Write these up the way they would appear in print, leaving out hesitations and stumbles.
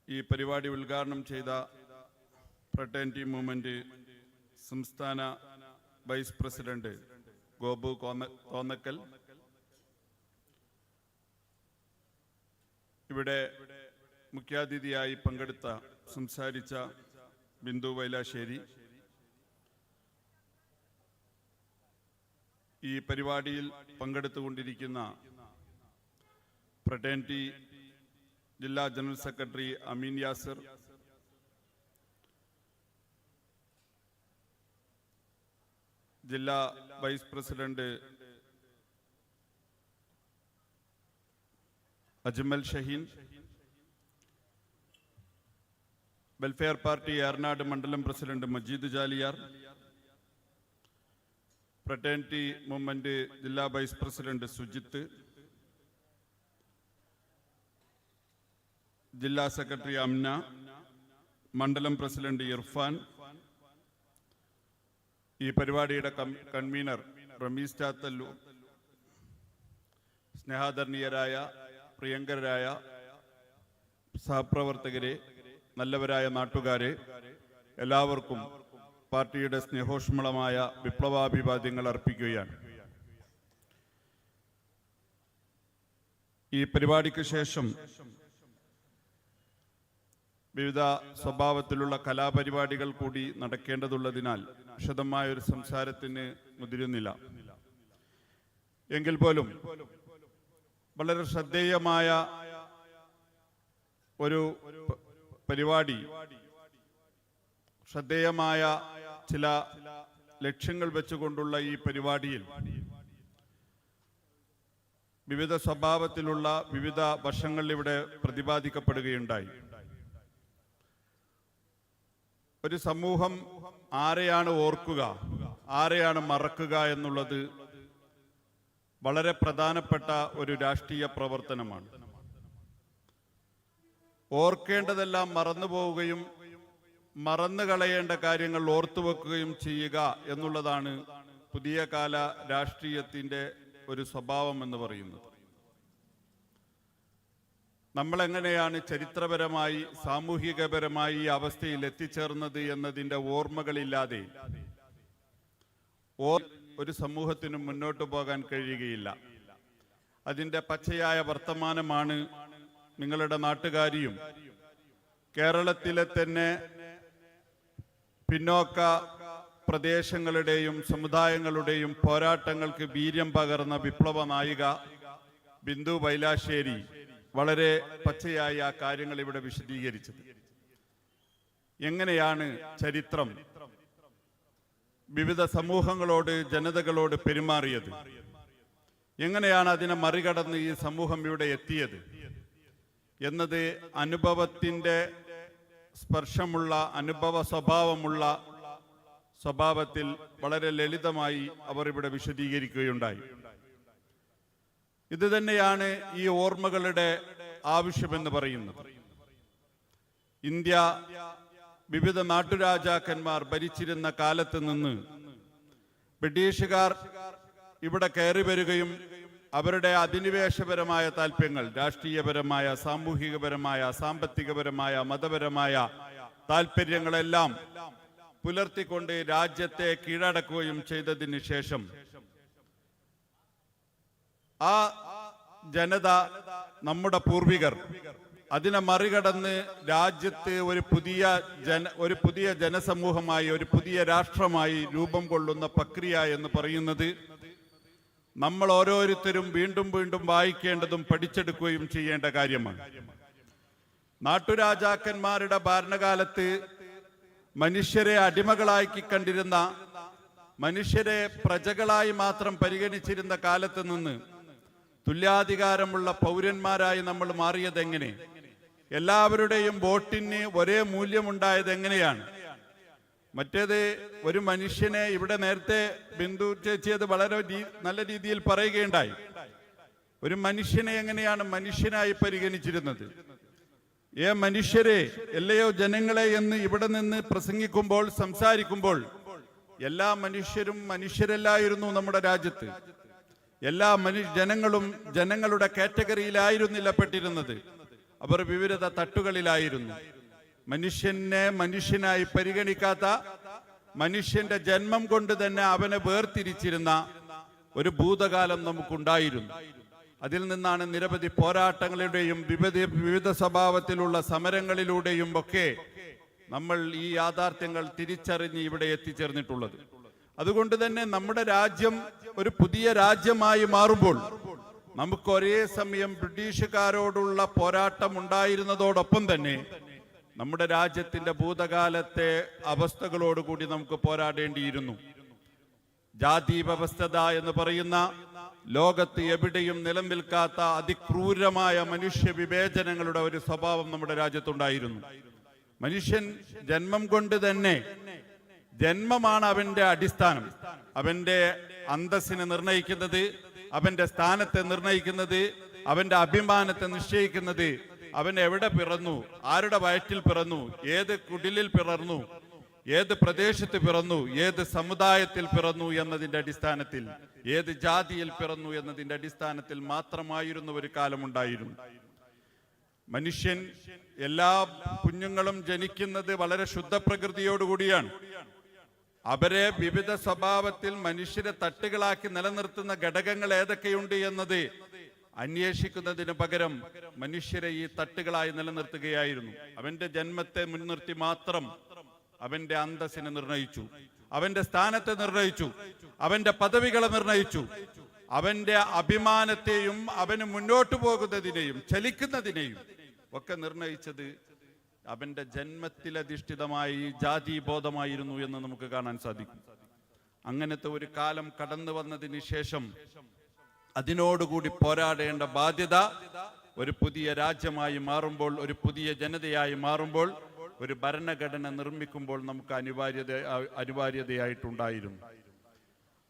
ഈ പരിപാടി ഉദ്ഘാടനം ചെയ്ത ഫ്രട്ടേണിറ്റി മൂവ്മെന്റ് സംസ്ഥാന വൈസ് പ്രസിഡന്റ് ഗോപു കോന്നക്കൽ, ഇവിടെ മുഖ്യാതിഥിയായി പങ്കെടുത്ത സംസാരിച്ച ബിന്ദു വൈലാശ്ശേരി, ഈ പരിപാടിയിൽ പങ്കെടുത്തുകൊണ്ടിരിക്കുന്ന ഫ്രട്ടേണിറ്റി ജില്ലാ ജനറൽ സെക്രട്ടറി അമീൻ യാസിർ, ജില്ലാ vice president Ajmal Shaheen, welfare party Eranad മണ്ഡലം president Majeed Jaliyar, fraternity movement ജില്ലാ വൈസ് പ്രസിഡന്റ് സുജിത്ത്, ജില്ലാ സെക്രട്ടറി അംന, മണ്ഡലം പ്രസിഡന്റ് ഇർഫാൻ, ഈ പരിപാടിയുടെ കൺവീനർ റമീസ് ചാത്തല്ലു, സ്നേഹാദരണീയരായ പ്രിയങ്കരായ സഹപ്രവർത്തകരെ, നല്ലവരായ നാട്ടുകാരെ, എല്ലാവർക്കും പാർട്ടിയുടെ സ്നേഹോഷ്മളമായ വിപ്ലവാഭിവാദ്യങ്ങൾ അർപ്പിക്കുകയാണ്. ഈ പരിപാടിക്ക് ശേഷം വിവിധ സ്വഭാവത്തിലുള്ള കലാപരിപാടികൾ കൂടി നടക്കേണ്ടതുള്ളതിനാൽ വിശദമായ ഒരു സംസാരത്തിന് മുതിരുന്നില്ല. എങ്കിൽ പോലും വളരെ ശ്രദ്ധേയമായ ഒരു പരിപാടി, ശ്രദ്ധേയമായ ചില ലക്ഷ്യങ്ങൾ വെച്ചുകൊണ്ടുള്ള ഈ പരിപാടിയിൽ വിവിധ സ്വഭാവത്തിലുള്ള വിവിധ വശങ്ങൾ ഇവിടെ പ്രതിപാദിക്കപ്പെടുകയുണ്ടായി. ഒരു സമൂഹം ആരെയാണ് ഓർക്കുക, ആരെയാണ് മറക്കുക എന്നുള്ളത് വളരെ പ്രധാനപ്പെട്ട ഒരു രാഷ്ട്രീയ പ്രവർത്തനമാണ്. ഓർക്കേണ്ടതെല്ലാം മറന്നു പോവുകയും മറന്നു കളയേണ്ട കാര്യങ്ങൾ ഓർത്തുവെക്കുകയും ചെയ്യുക എന്നുള്ളതാണ് പുതിയ കാല രാഷ്ട്രീയത്തിന്റെ ഒരു സ്വഭാവം എന്ന് പറയുന്നത്. നമ്മളെങ്ങനെയാണ് ചരിത്രപരമായി സാമൂഹികപരമായി ഈ അവസ്ഥയിൽ എത്തിച്ചേർന്നത് എന്നതിൻ്റെ ഓർമ്മകളില്ലാതെ ഒരു സമൂഹത്തിനും മുന്നോട്ട് പോകാൻ കഴിയുകയില്ല. അതിൻ്റെ പച്ചയായ വർത്തമാനമാണ് നിങ്ങളുടെ നാട്ടുകാരിയും കേരളത്തിലെ തന്നെ പിന്നോക്ക പ്രദേശങ്ങളുടെയും സമുദായങ്ങളുടെയും പോരാട്ടങ്ങൾക്ക് വീര്യം പകർന്ന വിപ്ലവ നായിക ബിന്ദു വൈലാശ്ശേരി വളരെ പച്ചയായി ആ കാര്യങ്ങൾ ഇവിടെ വിശദീകരിച്ചത്. എങ്ങനെയാണ് ചരിത്രം വിവിധ സമൂഹങ്ങളോട്, ജനതകളോട് പെരുമാറിയത്, എങ്ങനെയാണ് അതിനെ മറികടന്ന് ഈ സമൂഹം ഇവിടെ എത്തിയത് എന്നത് അനുഭവത്തിൻ്റെ സ്പർശമുള്ള, അനുഭവ സ്വഭാവത്തിൽ വളരെ ലളിതമായി അവർ ഇവിടെ വിശദീകരിക്കുകയുണ്ടായി. ഇത് തന്നെയാണ് ഈ ഓർമ്മകളുടെ ആവശ്യമെന്ന് പറയുന്നത്. ഇന്ത്യ വിവിധ നാട്ടുരാജാക്കന്മാർ ഭരിച്ചിരുന്ന കാലത്ത് നിന്ന് ബ്രിട്ടീഷുകാർ ഇവിടെ കയറി വരികയും അവരുടെ അധിനിവേശപരമായ താല്പര്യങ്ങൾ, രാഷ്ട്രീയപരമായ, സാമൂഹികപരമായ, സാമ്പത്തികപരമായ, മതപരമായ താല്പര്യങ്ങളെല്ലാം പുലർത്തിക്കൊണ്ട് രാജ്യത്തെ കീഴടക്കുകയും ചെയ്തതിന് ശേഷം ആ ജനത, നമ്മുടെ പൂർവികർ, അതിനെ മറികടന്ന് രാജ്യത്ത് ഒരു പുതിയ ജനസമൂഹമായി, ഒരു പുതിയ രാഷ്ട്രമായി രൂപം കൊള്ളുന്ന പ്രക്രിയ എന്ന് പറയുന്നത് നമ്മൾ ഓരോരുത്തരും വീണ്ടും വീണ്ടും വായിക്കേണ്ടതും പഠിച്ചെടുക്കുകയും ചെയ്യേണ്ട കാര്യമാണ്. നാട്ടുരാജാക്കന്മാരുടെ ഭരണകാലത്ത് മനുഷ്യരെ അടിമകളാക്കി കണ്ടിരുന്ന, മനുഷ്യരെ പ്രജകളായി മാത്രം പരിഗണിച്ചിരുന്ന കാലത്ത് നിന്ന് തുല്യാധികാരമുള്ള പൗരന്മാരായി നമ്മൾ മാറിയത് എങ്ങനെ? എല്ലാവരുടെയും വോട്ടിന് ഒരേ മൂല്യമുണ്ടായത് എങ്ങനെയാണ്? മറ്റേത് ഒരു മനുഷ്യനെ, ഇവിടെ നേരത്തെ ബിന്ദു ചേച്ചി അത് വളരെ നല്ല രീതിയിൽ പറയുകയുണ്ടായി, ഒരു മനുഷ്യനെ എങ്ങനെയാണ് മനുഷ്യനായി പരിഗണിച്ചിരുന്നത്? മനുഷ്യരെ, അല്ലയോ ജനങ്ങളെ എന്ന് ഇവിടെ നിന്ന് പ്രസംഗിക്കുമ്പോൾ, സംസാരിക്കുമ്പോൾ എല്ലാ മനുഷ്യരും മനുഷ്യരല്ലായിരുന്നു നമ്മുടെ രാജ്യത്ത്. എല്ലാ ജനങ്ങളും ജനങ്ങളുടെ കാറ്റഗറിയിലായിരുന്നില്ല പെട്ടിരുന്നത്. അവർ വിവിധ തട്ടുകളിലായിരുന്നു. മനുഷ്യനെ മനുഷ്യനായി പരിഗണിക്കാത്ത, മനുഷ്യന്റെ ജന്മം കൊണ്ട് തന്നെ അവനെ വേർതിരിച്ചിരുന്ന ഒരു ഭൂതകാലം നമുക്കുണ്ടായിരുന്നു. അതിൽ നിന്നാണ് നിരവധി പോരാട്ടങ്ങളുടെയും വിവിധ സ്വഭാവത്തിലുള്ള സമരങ്ങളിലൂടെയും ഒക്കെ നമ്മൾ ഈ യാഥാർത്ഥ്യങ്ങൾ തിരിച്ചറിഞ്ഞ് ഇവിടെ എത്തിച്ചേർന്നിട്ടുള്ളത്. അതുകൊണ്ട് തന്നെ നമ്മുടെ രാജ്യം ഒരു പുതിയ രാജ്യമായി മാറുമ്പോൾ നമുക്ക് ഒരേ സമയം ബ്രിട്ടീഷുകാരോടുള്ള പോരാട്ടം ഉണ്ടായിരുന്നതോടൊപ്പം തന്നെ നമ്മുടെ രാജ്യത്തിന്റെ ഭൂതകാലത്തെ അവസ്ഥകളോടുകൂടി നമുക്ക് പോരാടേണ്ടിയിരുന്നു. ജാതി വ്യവസ്ഥത എന്ന് പറയുന്ന ലോകത്ത് എവിടെയും നിലനിൽക്കാത്ത അതിക്രൂരമായ മനുഷ്യ വിവേചനങ്ങളുടെ ഒരു സ്വഭാവം നമ്മുടെ രാജ്യത്തുണ്ടായിരുന്നു. മനുഷ്യൻ ജന്മം കൊണ്ട് തന്നെ, ജന്മമാണ് അവന്റെ അടിസ്ഥാനം, അവന്റെ അന്തസ്സിനെ നിർണയിക്കുന്നത്, അവന്റെ സ്ഥാനത്തെ നിർണയിക്കുന്നത്, അവന്റെ അഭിമാനത്തെ നിശ്ചയിക്കുന്നത്, അവൻ എവിടെ പിറന്നു, ആരുടെ വയറ്റിൽ പിറന്നു, ഏത് കുടിലിൽ പിറന്നു, ഏത് പ്രദേശത്ത് പിറന്നു, ഏത് സമുദായത്തിൽ പിറന്നു എന്നതിന്റെ അടിസ്ഥാനത്തിൽ, ഏത് ജാതിയിൽ പിറന്നു എന്നതിന്റെ അടിസ്ഥാനത്തിൽ മാത്രമായിരുന്നു ഒരു കാലമുണ്ടായിരുന്നു. മനുഷ്യൻ, എല്ലാ കുഞ്ഞുങ്ങളും ജനിക്കുന്നത് വളരെ ശുദ്ധ പ്രകൃതിയോടുകൂടിയാണ്. അവരെ വിവിധ സ്വഭാവത്തിൽ മനുഷ്യരെ തട്ടുകളാക്കി നിലനിർത്തുന്ന ഘടകങ്ങൾ ഏതൊക്കെയുണ്ട് എന്നത് അന്വേഷിക്കുന്നതിന് പകരം മനുഷ്യരെ ഈ തട്ടുകളായി നിലനിർത്തുകയായിരുന്നു. അവന്റെ ജന്മത്തെ മുൻനിർത്തി മാത്രം അവന്റെ അന്തസ്സിനെ നിർണയിച്ചു, അവന്റെ സ്ഥാനത്തെ നിർണയിച്ചു, അവന്റെ പദവികളെ നിർണയിച്ചു, അവന്റെ അഭിമാനത്തെയും അവന് മുന്നോട്ടു പോകുന്നതിനെയും ചലിക്കുന്നതിനെയും ഒക്കെ നിർണയിച്ചത് അവന്റെ ജന്മത്തിലധിഷ്ഠിതമായി ജാതി ബോധമായിരുന്നു എന്ന് നമുക്ക് കാണാൻ സാധിക്കും. അങ്ങനത്തെ ഒരു കാലം കടന്നു വന്നതിന് ശേഷം അതിനോടുകൂടി പോരാടേണ്ട ബാധ്യത ഒരു പുതിയ രാജ്യമായി മാറുമ്പോൾ, ഒരു പുതിയ ജനതയായി മാറുമ്പോൾ, ഒരു ഭരണഘടന നിർമ്മിക്കുമ്പോൾ നമുക്ക് അനിവാര്യതയായിട്ടുണ്ടായിരുന്നു.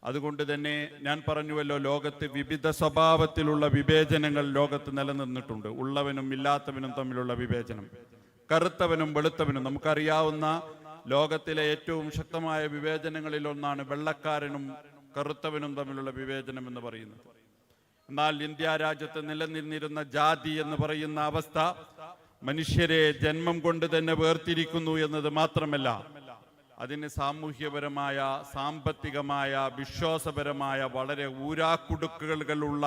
അതുകൊണ്ട് തന്നെ ഞാൻ പറഞ്ഞുവല്ലോ, ലോകത്ത് വിവിധ സ്വഭാവത്തിലുള്ള വിവേചനങ്ങൾ ലോകത്ത് നിലനിന്നിട്ടുണ്ട്. ഉള്ളവനും ഇല്ലാത്തവനും തമ്മിലുള്ള വിവേചനം, കറുത്തവനും വെളുത്തവനും. നമുക്കറിയാവുന്ന ലോകത്തിലെ ഏറ്റവും ശക്തമായ വിവേചനങ്ങളിൽ ഒന്നാണ് വെള്ളക്കാരനും കറുത്തവനും തമ്മിലുള്ള വിവേചനം എന്ന് പറയുന്നത്. എന്നാൽ ഇന്ത്യ രാജ്യത്ത് നിലനിന്നിരുന്ന ജാതി എന്ന് പറയുന്ന അവസ്ഥ മനുഷ്യരെ ജന്മം കൊണ്ട് തന്നെ വേർതിരിക്കുന്നു എന്നത് മാത്രമല്ല, അതിന് സാമൂഹ്യപരമായ, സാമ്പത്തികമായ, വിശ്വാസപരമായ വളരെ ഊരാക്കുടുക്കുകളുള്ള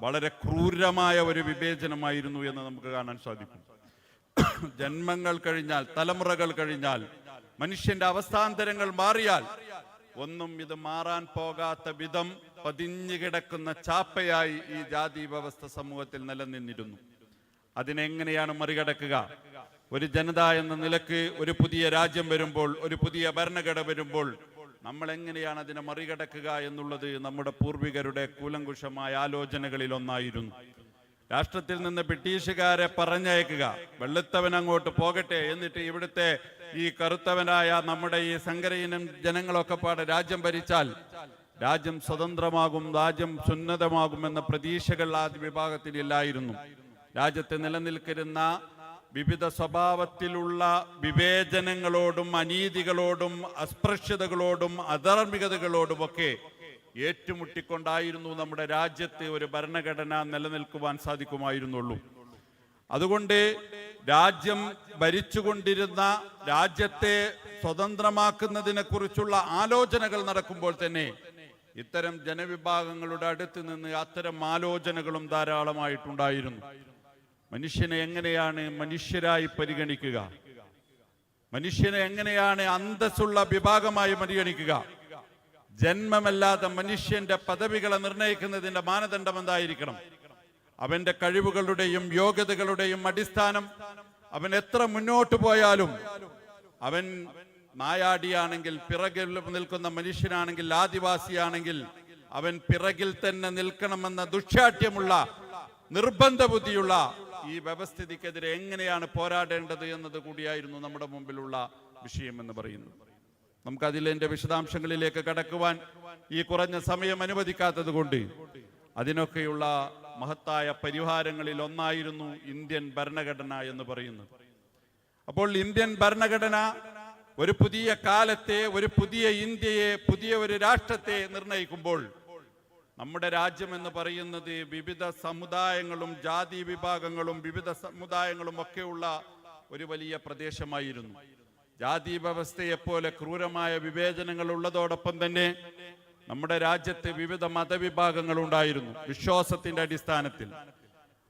വളരെ ക്രൂരമായ ഒരു വിവേചനമായിരുന്നു എന്ന് നമുക്ക് കാണാൻ സാധിക്കും. ജന്മങ്ങൾ കഴിഞ്ഞാൽ, തലമുറകൾ കഴിഞ്ഞാൽ, മനുഷ്യന്റെ അവസ്ഥാന്തരങ്ങൾ മാറിയാൽ ഒന്നും ഇത് മാറാൻ പോകാത്ത വിധം പതിഞ്ഞു കിടക്കുന്ന ചാപ്പയായി ഈ ജാതി വ്യവസ്ഥ സമൂഹത്തിൽ നിലനിന്നിരുന്നു. അതിനെങ്ങനെയാണ് മറികടക്കുക? ഒരു ജനത എന്ന നിലക്ക് ഒരു പുതിയ രാജ്യം വരുമ്പോൾ, ഒരു പുതിയ ഭരണഘടന വരുമ്പോൾ നമ്മൾ എങ്ങനെയാണ് അതിനെ മറികടക്കുക എന്നുള്ളത് നമ്മുടെ പൂർവികരുടെ കൂലങ്കുഷമായ ആലോചനകളിൽ ഒന്നായിരുന്നു. രാഷ്ട്രത്തിൽ നിന്ന് ബ്രിട്ടീഷുകാരെ പറഞ്ഞയക്കുക, വെളുത്തവൻ അങ്ങോട്ട് പോകട്ടെ, എന്നിട്ട് ഇവിടുത്തെ ഈ കറുത്തവനായ നമ്മുടെ ഈ സങ്കരയിനം ജനങ്ങളൊക്കെ പാടെ രാജ്യം ഭരിച്ചാൽ രാജ്യം സ്വതന്ത്രമാകും, രാജ്യം സുന്നതമാകുമെന്ന പ്രതീക്ഷകൾ ആ വിഭാഗത്തിലില്ലായിരുന്നു. രാജ്യത്ത് നിലനിൽക്കുന്ന വിവിധ സ്വഭാവത്തിലുള്ള വിവേചനങ്ങളോടും അനീതികളോടും അസ്പൃശ്യതകളോടും അധാർമികതകളോടുമൊക്കെ ഏറ്റുമുട്ടിക്കൊണ്ടായിരുന്നു നമ്മുടെ രാജ്യത്ത് ഒരു ഭരണഘടന നിലനിൽക്കുവാൻ സാധിക്കുമായിരുന്നുള്ളൂ. അതുകൊണ്ട് രാജ്യം ഭരിച്ചുകൊണ്ടിരുന്ന രാജ്യത്തെ സ്വതന്ത്രമാക്കുന്നതിനെ കുറിച്ചുള്ള ആലോചനകൾ നടക്കുമ്പോൾ തന്നെ ഇത്തരം ജനവിഭാഗങ്ങളുടെ അടുത്ത് നിന്ന് അത്തരം ആലോചനകളും ധാരാളമായിട്ടുണ്ടായിരുന്നു. മനുഷ്യനെ എങ്ങനെയാണ് മനുഷ്യരായി പരിഗണിക്കുക, മനുഷ്യനെ എങ്ങനെയാണ് അന്തസ്സുള്ള വിഭാഗമായി പരിഗണിക്കുക, ജന്മമല്ലാതെ മനുഷ്യന്റെ പദവികളെ നിർണയിക്കുന്നതിന്റെ മാനദണ്ഡം എന്തായിരിക്കണം, അവന്റെ കഴിവുകളുടെയും യോഗ്യതകളുടെയും അടിസ്ഥാനം, അവൻ എത്ര മുന്നോട്ട് പോയാലും, അവൻ നായാടിയാണെങ്കിൽ, പിറകിൽ നിൽക്കുന്ന മനുഷ്യനാണെങ്കിൽ, ആദിവാസിയാണെങ്കിൽ അവൻ പിറകിൽ തന്നെ നിൽക്കണമെന്ന ദുശ്ശാഠ്യമുള്ള, നിർബന്ധ ബുദ്ധിയുള്ള ഈ വ്യവസ്ഥിതിക്കെതിരെ എങ്ങനെയാണ് പോരാടേണ്ടത് എന്നത് കൂടിയായിരുന്നു നമ്മുടെ മുമ്പിലുള്ള വിഷയം എന്ന് പറയുന്നത്. നമുക്കതിലെ വിശദാംശങ്ങളിലേക്ക് കടക്കുവാൻ ഈ കുറഞ്ഞ സമയം അനുവദിക്കാത്തത് കൊണ്ട് അതിനൊക്കെയുള്ള മഹത്തായ പരിഹാരങ്ങളിൽ ഒന്നായിരുന്നു ഇന്ത്യൻ ഭരണഘടന എന്ന് പറയുന്നത്. അപ്പോൾ ഇന്ത്യൻ ഭരണഘടന ഒരു പുതിയ കാലത്തെ, ഒരു പുതിയ ഇന്ത്യയെ, പുതിയ ഒരു രാഷ്ട്രത്തെ നിർണയിക്കുമ്പോൾ നമ്മുടെ രാജ്യം എന്ന് പറയുന്നത് വിവിധ സമുദായങ്ങളും ജാതി വിഭാഗങ്ങളും വിവിധ സമുദായങ്ങളും ഒക്കെയുള്ള ഒരു വലിയ പ്രദേശമായിരുന്നു. ജാതി വ്യവസ്ഥയെപ്പോലെ ക്രൂരമായ വിവേചനങ്ങൾ ഉള്ളതോടൊപ്പം തന്നെ നമ്മുടെ രാജ്യത്ത് വിവിധ മതവിഭാഗങ്ങൾ ഉണ്ടായിരുന്നു. വിശ്വാസത്തിന്റെ അടിസ്ഥാനത്തിൽ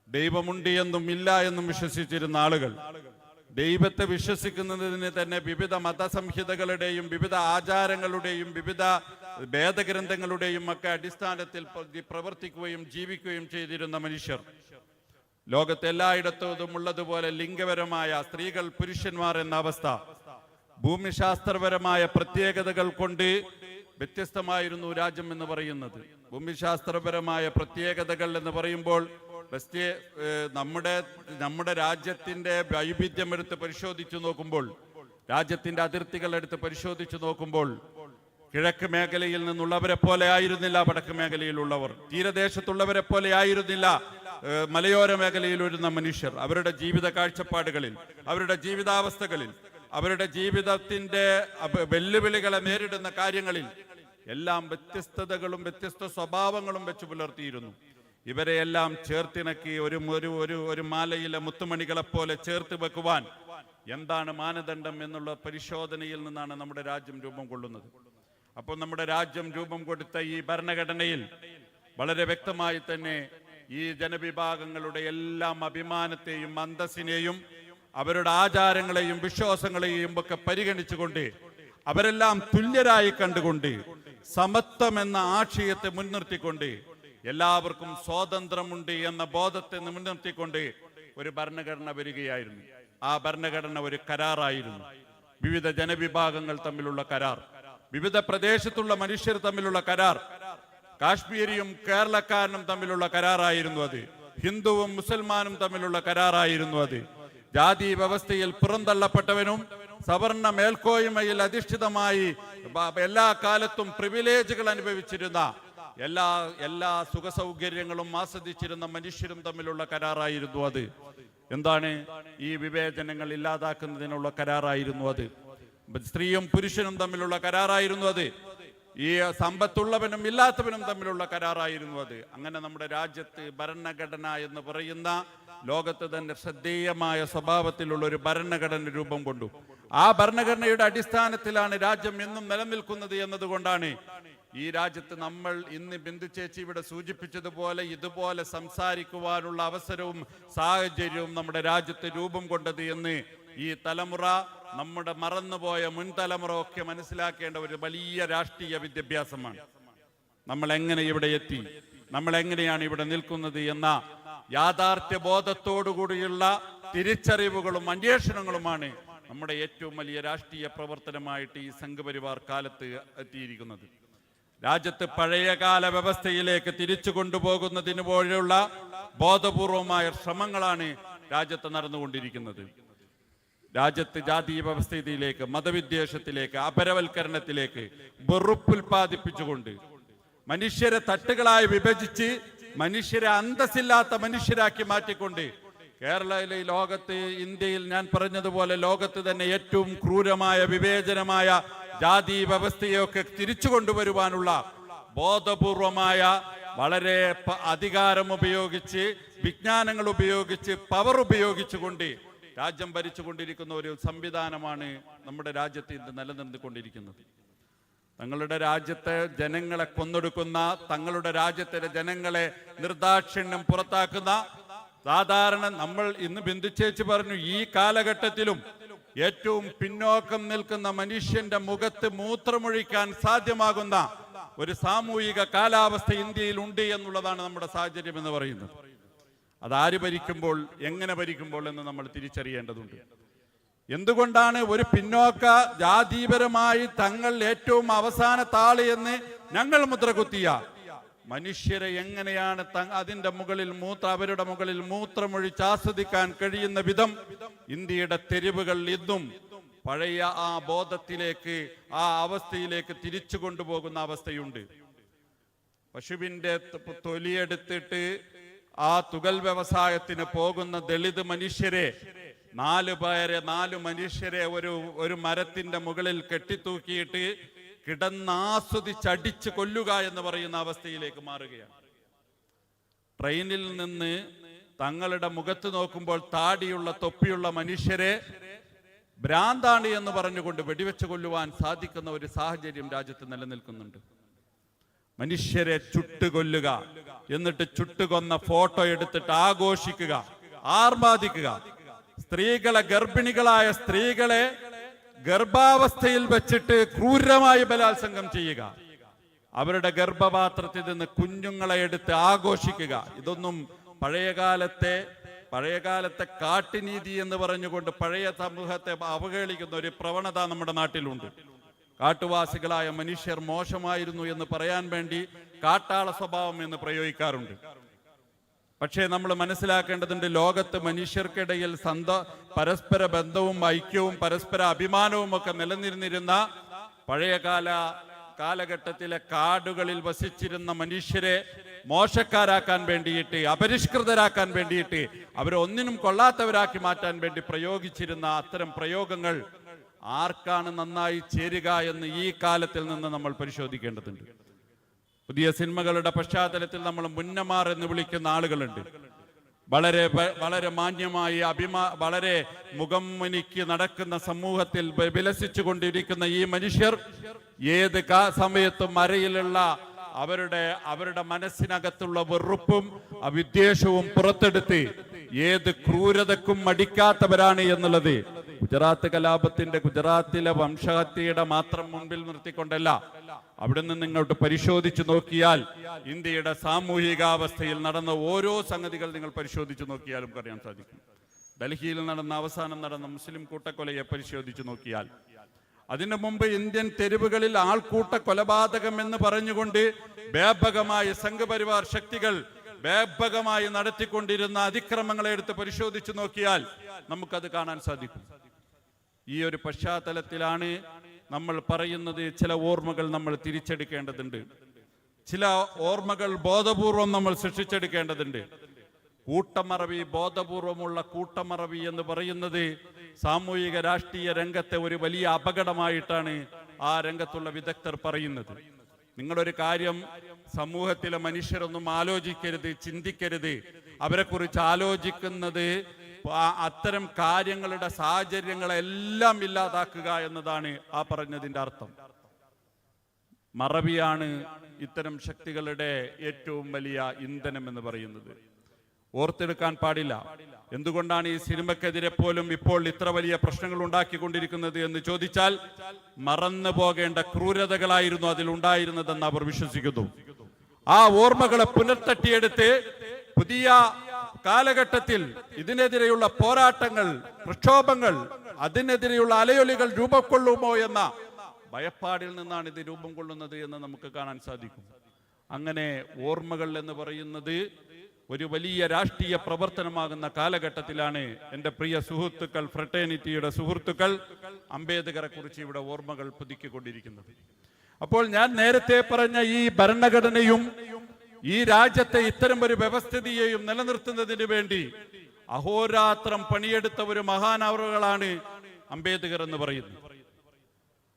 ദൈവമുണ്ട് എന്നും ഇല്ല എന്നും വിശ്വസിച്ചിരുന്ന ആളുകൾ ദൈവത്തെ വിശ്വസിക്കുന്നതിന് തന്നെ വിവിധ മതസംഹിതകളുടെയും വിവിധ ആചാരങ്ങളുടെയും വിവിധ വേദഗ്രന്ഥങ്ങളുടെയും ഒക്കെ അടിസ്ഥാനത്തിൽ പ്രവർത്തിക്കുകയും ജീവിക്കുകയും ചെയ്തിരുന്ന മനുഷ്യർ ലോകത്ത് എല്ലായിടത്തും ഉള്ളതുപോലെ ലിംഗപരമായ സ്ത്രീകൾ പുരുഷന്മാർ എന്ന അവസ്ഥ ഭൂമിശാസ്ത്രപരമായ പ്രത്യേകതകൾ കൊണ്ട് വ്യത്യസ്തമായിരുന്നു രാജ്യം എന്ന് പറയുന്നത്. ഭൂമിശാസ്ത്രപരമായ പ്രത്യേകതകൾ എന്ന് പറയുമ്പോൾ നമ്മുടെ രാജ്യത്തിന്റെ വൈവിധ്യം എടുത്ത് പരിശോധിച്ചു നോക്കുമ്പോൾ, രാജ്യത്തിന്റെ അതിർത്തികൾ എടുത്ത് പരിശോധിച്ചു നോക്കുമ്പോൾ കിഴക്ക് മേഖലയിൽ നിന്നുള്ളവരെ പോലെ ആയിരുന്നില്ല വടക്ക് മേഖലയിലുള്ളവർ, തീരദേശത്തുള്ളവരെ പോലെ ആയിരുന്നില്ല മലയോര മേഖലയിൽ വരുന്ന മനുഷ്യർ. അവരുടെ ജീവിത കാഴ്ചപ്പാടുകളിൽ, അവരുടെ ജീവിതാവസ്ഥകളിൽ, അവരുടെ ജീവിതത്തിന്റെ വെല്ലുവിളികളെ നേരിടുന്ന കാര്യങ്ങളിൽ എല്ലാം വ്യത്യസ്തതകളും വ്യത്യസ്ത സ്വഭാവങ്ങളും വെച്ച് പുലർത്തിയിരുന്നു. ഇവരെയെല്ലാം ചേർത്തിണക്കി ഒരു മാലയിലെ മുത്തുമണികളെപ്പോലെ ചേർത്ത് വെക്കുവാൻ എന്താണ് മാനദണ്ഡം എന്നുള്ള പരിശോധനയിൽ നിന്നാണ് നമ്മുടെ രാജ്യം രൂപം കൊള്ളുന്നത്. അപ്പോൾ നമ്മുടെ രാജ്യം രൂപം കൊടുത്ത ഈ ഭരണഘടനയിൽ വളരെ വ്യക്തമായി തന്നെ ഈ ജനവിഭാഗങ്ങളുടെ എല്ലാം അഭിമാനത്തെയും അന്തസ്സിനെയും അവരുടെ ആചാരങ്ങളെയും വിശ്വാസങ്ങളെയും ഒക്കെ പരിഗണിച്ചുകൊണ്ട് അവരെല്ലാം തുല്യരായി കണ്ടുകൊണ്ട് സമത്വം എന്ന ആശയത്തെ മുൻനിർത്തിക്കൊണ്ട് എല്ലാവർക്കും സ്വാതന്ത്ര്യമുണ്ട് എന്ന ബോധത്തെ മുൻനിർത്തിക്കൊണ്ട് ഒരു ഭരണഘടന വരികയായിരുന്നു. ആ ഭരണഘടന ഒരു കരാറായിരുന്നു. വിവിധ ജനവിഭാഗങ്ങൾ തമ്മിലുള്ള കരാർ, വിവിധ പ്രദേശത്തുള്ള മനുഷ്യർ തമ്മിലുള്ള കരാർ, കാശ്മീരിയും കേരളക്കാരനും തമ്മിലുള്ള കരാറായിരുന്നു അത്. ഹിന്ദുവും മുസൽമാനും തമ്മിലുള്ള കരാറായിരുന്നു അത്. ജാതി വ്യവസ്ഥയിൽ പുറന്തള്ളപ്പെട്ടവനും സവർണ മേൽക്കോയ്മയിൽ അധിഷ്ഠിതമായി എല്ലാ കാലത്തും പ്രിവിലേജുകൾ അനുഭവിച്ചിരുന്ന എല്ലാ സുഖസൗകര്യങ്ങളും ആസ്വദിച്ചിരുന്ന മനുഷ്യരും തമ്മിലുള്ള കരാറായിരുന്നു അത്. എന്താണ്? ഈ വിവേചനങ്ങൾ ഇല്ലാതാക്കുന്നതിനുള്ള കരാറായിരുന്നു അത്. സ്ത്രീയും പുരുഷനും തമ്മിലുള്ള കരാറായിരുന്നു അത്. ഈ സമ്പത്തുള്ളവനും ഇല്ലാത്തവനും തമ്മിലുള്ള കരാറായിരുന്നു അത്. അങ്ങനെ നമ്മുടെ രാജ്യത്ത് ഭരണഘടന എന്ന് പറയുന്ന ലോകത്ത് തന്നെ ശ്രദ്ധേയമായ സ്വഭാവത്തിലുള്ള ഒരു ഭരണഘടന രൂപം കൊണ്ടു. ആ ഭരണഘടനയുടെ അടിസ്ഥാനത്തിലാണ് രാജ്യം എന്നും നിലനിൽക്കുന്നത് എന്നതുകൊണ്ടാണ് ഈ രാജ്യത്ത് നമ്മൾ ഇന്ന് ബിന്ദു ചേച്ചി ഇവിടെ സൂചിപ്പിച്ചതുപോലെ ഇതുപോലെ സംസാരിക്കുവാനുള്ള അവസരവും സാഹചര്യവും നമ്മുടെ രാജ്യത്ത് രൂപം കൊണ്ടത് എന്ന് ഈ തലമുറ, നമ്മുടെ മറന്നുപോയ മുൻ തലമുറ ഒക്കെ മനസ്സിലാക്കേണ്ട ഒരു വലിയ രാഷ്ട്രീയ വിദ്യാഭ്യാസമാണ്. നമ്മൾ എങ്ങനെ ഇവിടെ എത്തി, നമ്മൾ എങ്ങനെയാണ് ഇവിടെ നിൽക്കുന്നത് എന്ന യാഥാർത്ഥ്യ ബോധത്തോടുകൂടിയുള്ള തിരിച്ചറിവുകളും അന്വേഷണങ്ങളുമാണ് നമ്മുടെ ഏറ്റവും വലിയ രാഷ്ട്രീയ പ്രവർത്തനമായിട്ട് ഈ സംഘപരിവാർ കാലത്ത് എത്തിയിരിക്കുന്നത്. രാജ്യത്ത് പഴയകാല വ്യവസ്ഥയിലേക്ക് തിരിച്ചു കൊണ്ടുപോകുന്നതിന് പോലെയുള്ള ബോധപൂർവമായ ശ്രമങ്ങളാണ് രാജ്യത്ത് നടന്നുകൊണ്ടിരിക്കുന്നത്. രാജ്യത്ത് ജാതീയ വ്യവസ്ഥയിലേക്ക്, മതവിദ്വേഷത്തിലേക്ക്, അപരവൽക്കരണത്തിലേക്ക് വെറുപ്പുൽപാദിപ്പിച്ചുകൊണ്ട് മനുഷ്യരെ തട്ടുകളായി വിഭജിച്ച് മനുഷ്യരെ അന്തസ്സില്ലാത്ത മനുഷ്യരാക്കി മാറ്റിക്കൊണ്ട് കേരളയിലെ ലോകത്ത്, ഇന്ത്യയിൽ ഞാൻ പറഞ്ഞതുപോലെ ലോകത്ത് തന്നെ ഏറ്റവും ക്രൂരമായ വിവേചനമായ ജാതി വ്യവസ്ഥയൊക്കെ തിരിച്ചു കൊണ്ടുവരുവാനുള്ള ബോധപൂർവമായ വളരെ അധികാരം ഉപയോഗിച്ച്, വിജ്ഞാനങ്ങൾ ഉപയോഗിച്ച്, പവർ ഉപയോഗിച്ചുകൊണ്ട് രാജ്യം ഭരിച്ചുകൊണ്ടിരിക്കുന്ന ഒരു സംവിധാനമാണ് നമ്മുടെ രാജ്യത്ത് ഇന്ന് നിലനിർത്തിക്കൊണ്ടിരിക്കുന്നത്. തങ്ങളുടെ രാജ്യത്തെ ജനങ്ങളെ കൊന്നൊടുക്കുന്ന, തങ്ങളുടെ രാജ്യത്തിലെ ജനങ്ങളെ നിർദാക്ഷിണ്യം പുറത്താക്കുന്ന, സാധാരണ നമ്മൾ ഇന്ന് ബിന്ദുച്ചേച്ചി പറഞ്ഞു, ഈ കാലഘട്ടത്തിലും ഏറ്റവും പിന്നോക്കം നിൽക്കുന്ന മനുഷ്യന്റെ മുഖത്ത് മൂത്രമൊഴിക്കാൻ സാധ്യമാകുന്ന ഒരു സാമൂഹിക കാലാവസ്ഥ ഇന്ത്യയിൽ ഉണ്ട് എന്നുള്ളതാണ് നമ്മുടെ സാഹചര്യം എന്ന് പറയുന്നത്. അതാര് ഭരിക്കുമ്പോൾ, എങ്ങനെ ഭരിക്കുമ്പോൾ എന്ന് നമ്മൾ തിരിച്ചറിയേണ്ടതുണ്ട്. എന്തുകൊണ്ടാണ് ഒരു പിന്നോക്ക ജാതീപരമായി തങ്ങൾ ഏറ്റവും അവസാന താള് എന്ന് ഞങ്ങൾ മുദ്ര കുത്തിയ മനുഷ്യരെ എങ്ങനെയാണ് അതിന്റെ മുകളിൽ അവരുടെ മുകളിൽ മൂത്രമൊഴിച്ച് ആസ്വദിക്കാൻ കഴിയുന്ന വിധം ഇന്ത്യയുടെ തെരുവുകൾ ഇന്നും പഴയ ആ ബോധത്തിലേക്ക്, ആ അവസ്ഥയിലേക്ക് തിരിച്ചു കൊണ്ടുപോകുന്ന അവസ്ഥയുണ്ട്. പശുവിന്റെ തൊലിയെടുത്തിട്ട് ആ തുകൽ വ്യവസായത്തിന് പോകുന്ന ദളിത് മനുഷ്യരെ, 4 മനുഷ്യരെ ഒരു മരത്തിന്റെ മുകളിൽ കെട്ടിത്തൂക്കിയിട്ട് കിടന്നാസ്വദിച്ചടിച്ച് കൊല്ലുക എന്ന് പറയുന്ന അവസ്ഥയിലേക്ക് മാറുകയാണ്. ട്രെയിനിൽ നിന്ന് തങ്ങളുടെ മുഖത്ത് നോക്കുമ്പോൾ താടിയുള്ള തൊപ്പിയുള്ള മനുഷ്യരെ ഭ്രാന്താണ് എന്ന് പറഞ്ഞുകൊണ്ട് വെടിവെച്ച് കൊല്ലുവാൻ സാധിക്കുന്ന ഒരു സാഹചര്യം രാജ്യത്ത് നിലനിൽക്കുന്നുണ്ട്. മനുഷ്യരെ ചുട്ടുകൊല്ലുക, എന്നിട്ട് ചുട്ടുകൊന്ന ഫോട്ടോ എടുത്തിട്ട് ആഘോഷിക്കുക, ആർമാദിക്കുക. സ്ത്രീകളെ, ഗർഭിണികളായ സ്ത്രീകളെ ഗർഭാവസ്ഥയിൽ വെച്ചിട്ട് ക്രൂരമായി ബലാത്സംഗം ചെയ്യുക, അവരുടെ ഗർഭപാത്രത്തിൽ നിന്ന് കുഞ്ഞുങ്ങളെ എടുത്ത് ആഘോഷിക്കുക. ഇതൊന്നും പഴയകാലത്തെ കാട്ടുനീതി എന്ന് പറഞ്ഞുകൊണ്ട് പഴയ സമൂഹത്തെ അവഹേളിക്കുന്ന ഒരു പ്രവണത നമ്മുടെ നാട്ടിലുണ്ട്. കാട്ടുവാസികളായ മനുഷ്യർ മോശമായിരുന്നു എന്ന് പറയാൻ വേണ്ടി കാട്ടാള സ്വഭാവം എന്ന് പ്രയോഗിക്കാറുണ്ട്. പക്ഷേ നമ്മൾ മനസ്സിലാക്കേണ്ടതുണ്ട്, ലോകത്ത് മനുഷ്യർക്കിടയിൽ പരസ്പര ബന്ധവും ഐക്യവും പരസ്പര അഭിമാനവും ഒക്കെ നിലനിന്നിരുന്ന കാലഘട്ടത്തിലെ കാടുകളിൽ വസിച്ചിരുന്ന മനുഷ്യരെ മോശക്കാരാക്കാൻ വേണ്ടിയിട്ട്, അപരിഷ്കൃതരാക്കാൻ വേണ്ടിയിട്ട്, അവരെ ഒന്നിനും കൊള്ളാത്തവരാക്കി മാറ്റാൻ വേണ്ടി പ്രയോഗിച്ചിരുന്ന അത്തരം പ്രയോഗങ്ങൾ ആർക്കാണ് നന്നായി ചേരുക എന്ന് ഈ കാലത്തിൽ നിന്ന് നമ്മൾ പരിശോധിക്കേണ്ടതുണ്ട്. പുതിയ സിനിമകളുടെ പശ്ചാത്തലത്തിൽ നമ്മൾ മുന്നമാർ എന്ന് വിളിക്കുന്ന ആളുകളുണ്ട്. വളരെ മാന്യമായി വളരെ മുഖം മുനിക്ക് നടക്കുന്ന സമൂഹത്തിൽ വിലസിച്ചു കൊണ്ടിരിക്കുന്ന ഈ മനുഷ്യർ ഏത് സമയത്തും അരയിലുള്ള അവരുടെ മനസ്സിനകത്തുള്ള വെറുപ്പും വിദ്വേഷവും പുറത്തെടുത്ത് ഏത് ക്രൂരതക്കും മടിക്കാത്തവരാണ് എന്നുള്ളത് ഗുജറാത്തിലെ വംശഹത്യയുടെ മാത്രം മുൻപിൽ നിർത്തിക്കൊണ്ടല്ല, അവിടെ നിന്ന് ഇങ്ങോട്ട് പരിശോധിച്ചു നോക്കിയാൽ ഇന്ത്യയുടെ സാമൂഹികാവസ്ഥയിൽ നടന്ന ഓരോ സംഗതികൾ നിങ്ങൾ പരിശോധിച്ചു നോക്കിയാലും അറിയാൻ സാധിക്കും. ഡൽഹിയിൽ അവസാനം നടന്ന മുസ്ലിം കൂട്ടക്കൊലയെ പരിശോധിച്ചു നോക്കിയാൽ, അതിനു മുമ്പ് ഇന്ത്യൻ തെരുവുകളിൽ ആൾക്കൂട്ട കൊലപാതകം എന്ന് പറഞ്ഞുകൊണ്ട് വ്യാപകമായ സംഘപരിവാർ ശക്തികൾ വ്യാപകമായി നടത്തിക്കൊണ്ടിരുന്ന അതിക്രമങ്ങളെ എടുത്ത് പരിശോധിച്ചു നോക്കിയാൽ നമുക്കത് കാണാൻ സാധിക്കും. ഈ ഒരു പശ്ചാത്തലത്തിലാണ് നമ്മൾ പറയുന്നത്, ചില ഓർമ്മകൾ നമ്മൾ തിരിച്ചെടുക്കേണ്ടതുണ്ട്, ചില ഓർമ്മകൾ ബോധപൂർവം നമ്മൾ സൃഷ്ടിച്ചെടുക്കേണ്ടതുണ്ട്. കൂട്ടമറവി, ബോധപൂർവമുള്ള കൂട്ടമറവി എന്ന് പറയുന്നത് സാമൂഹിക രാഷ്ട്രീയ രംഗത്തെ ഒരു വലിയ അപകടമായിട്ടാണ് ആ രംഗത്തുള്ള വിദഗ്ധർ പറയുന്നത്. നിങ്ങളൊരു കാര്യം സമൂഹത്തിലെ മനുഷ്യരൊന്നും ആലോചിക്കരുത്, ചിന്തിക്കരുത്. അവരെക്കുറിച്ച് ആലോചിക്കുന്നത് അത്തരം കാര്യങ്ങളുടെ സാഹചര്യങ്ങളെല്ലാം ഇല്ലാതാക്കുക എന്നതാണ് ആ പറഞ്ഞതിൻ്റെ അർത്ഥം. മറവിയാണ് ഇത്തരം ശക്തികളുടെ ഏറ്റവും വലിയ ഇന്ധനം എന്ന് പറയുന്നത്. ഓർത്തെടുക്കാൻ പാടില്ല. എന്തുകൊണ്ടാണ് ഈ സിനിമക്കെതിരെ പോലും ഇപ്പോൾ ഇത്ര വലിയ പ്രശ്നങ്ങൾ ഉണ്ടാക്കിക്കൊണ്ടിരിക്കുന്നത് എന്ന് ചോദിച്ചാൽ, മറന്നു പോകേണ്ട ക്രൂരതകളായിരുന്നു അതിലുണ്ടായിരുന്നതെന്ന് അവർ വിശ്വസിക്കുന്നു. ആ ഓർമ്മകളെ പുനർത്തട്ടിയെടുത്ത് പുതിയ കാലഘട്ടത്തിൽ ഇതിനെതിരെയുള്ള പോരാട്ടങ്ങൾ, പ്രക്ഷോഭങ്ങൾ, അതിനെതിരെയുള്ള അലയൊലികൾ രൂപം കൊള്ളുമോ എന്ന ഭയപ്പാടിൽ നിന്നാണ് ഇത് രൂപം കൊള്ളുന്നത് എന്ന് നമുക്ക് കാണാൻ സാധിക്കും. അങ്ങനെ ഓർമ്മകൾ എന്ന് പറയുന്നത് ഒരു വലിയ രാഷ്ട്രീയ പ്രവർത്തനമാകുന്ന കാലഘട്ടത്തിലാണ് എൻ്റെ പ്രിയ സുഹൃത്തുക്കൾ, ഫ്രട്ടേണിറ്റിയുടെ സുഹൃത്തുക്കൾ അംബേദ്കറെ കുറിച്ച് ഇവിടെ ഓർമ്മകൾ പുതുക്കിക്കൊണ്ടിരിക്കുന്നത്. അപ്പോൾ ഞാൻ നേരത്തെ പറഞ്ഞ ഈ ഭരണഘടനയും ഈ രാജ്യത്തെ ഇത്തരം ഒരു വ്യവസ്ഥിതിയെയും നിലനിർത്തുന്നതിന് വേണ്ടി അഹോരാത്രം പണിയെടുത്ത ഒരു മഹാനവറുകളാണ് അംബേദ്കർ എന്ന് പറയുന്നത്.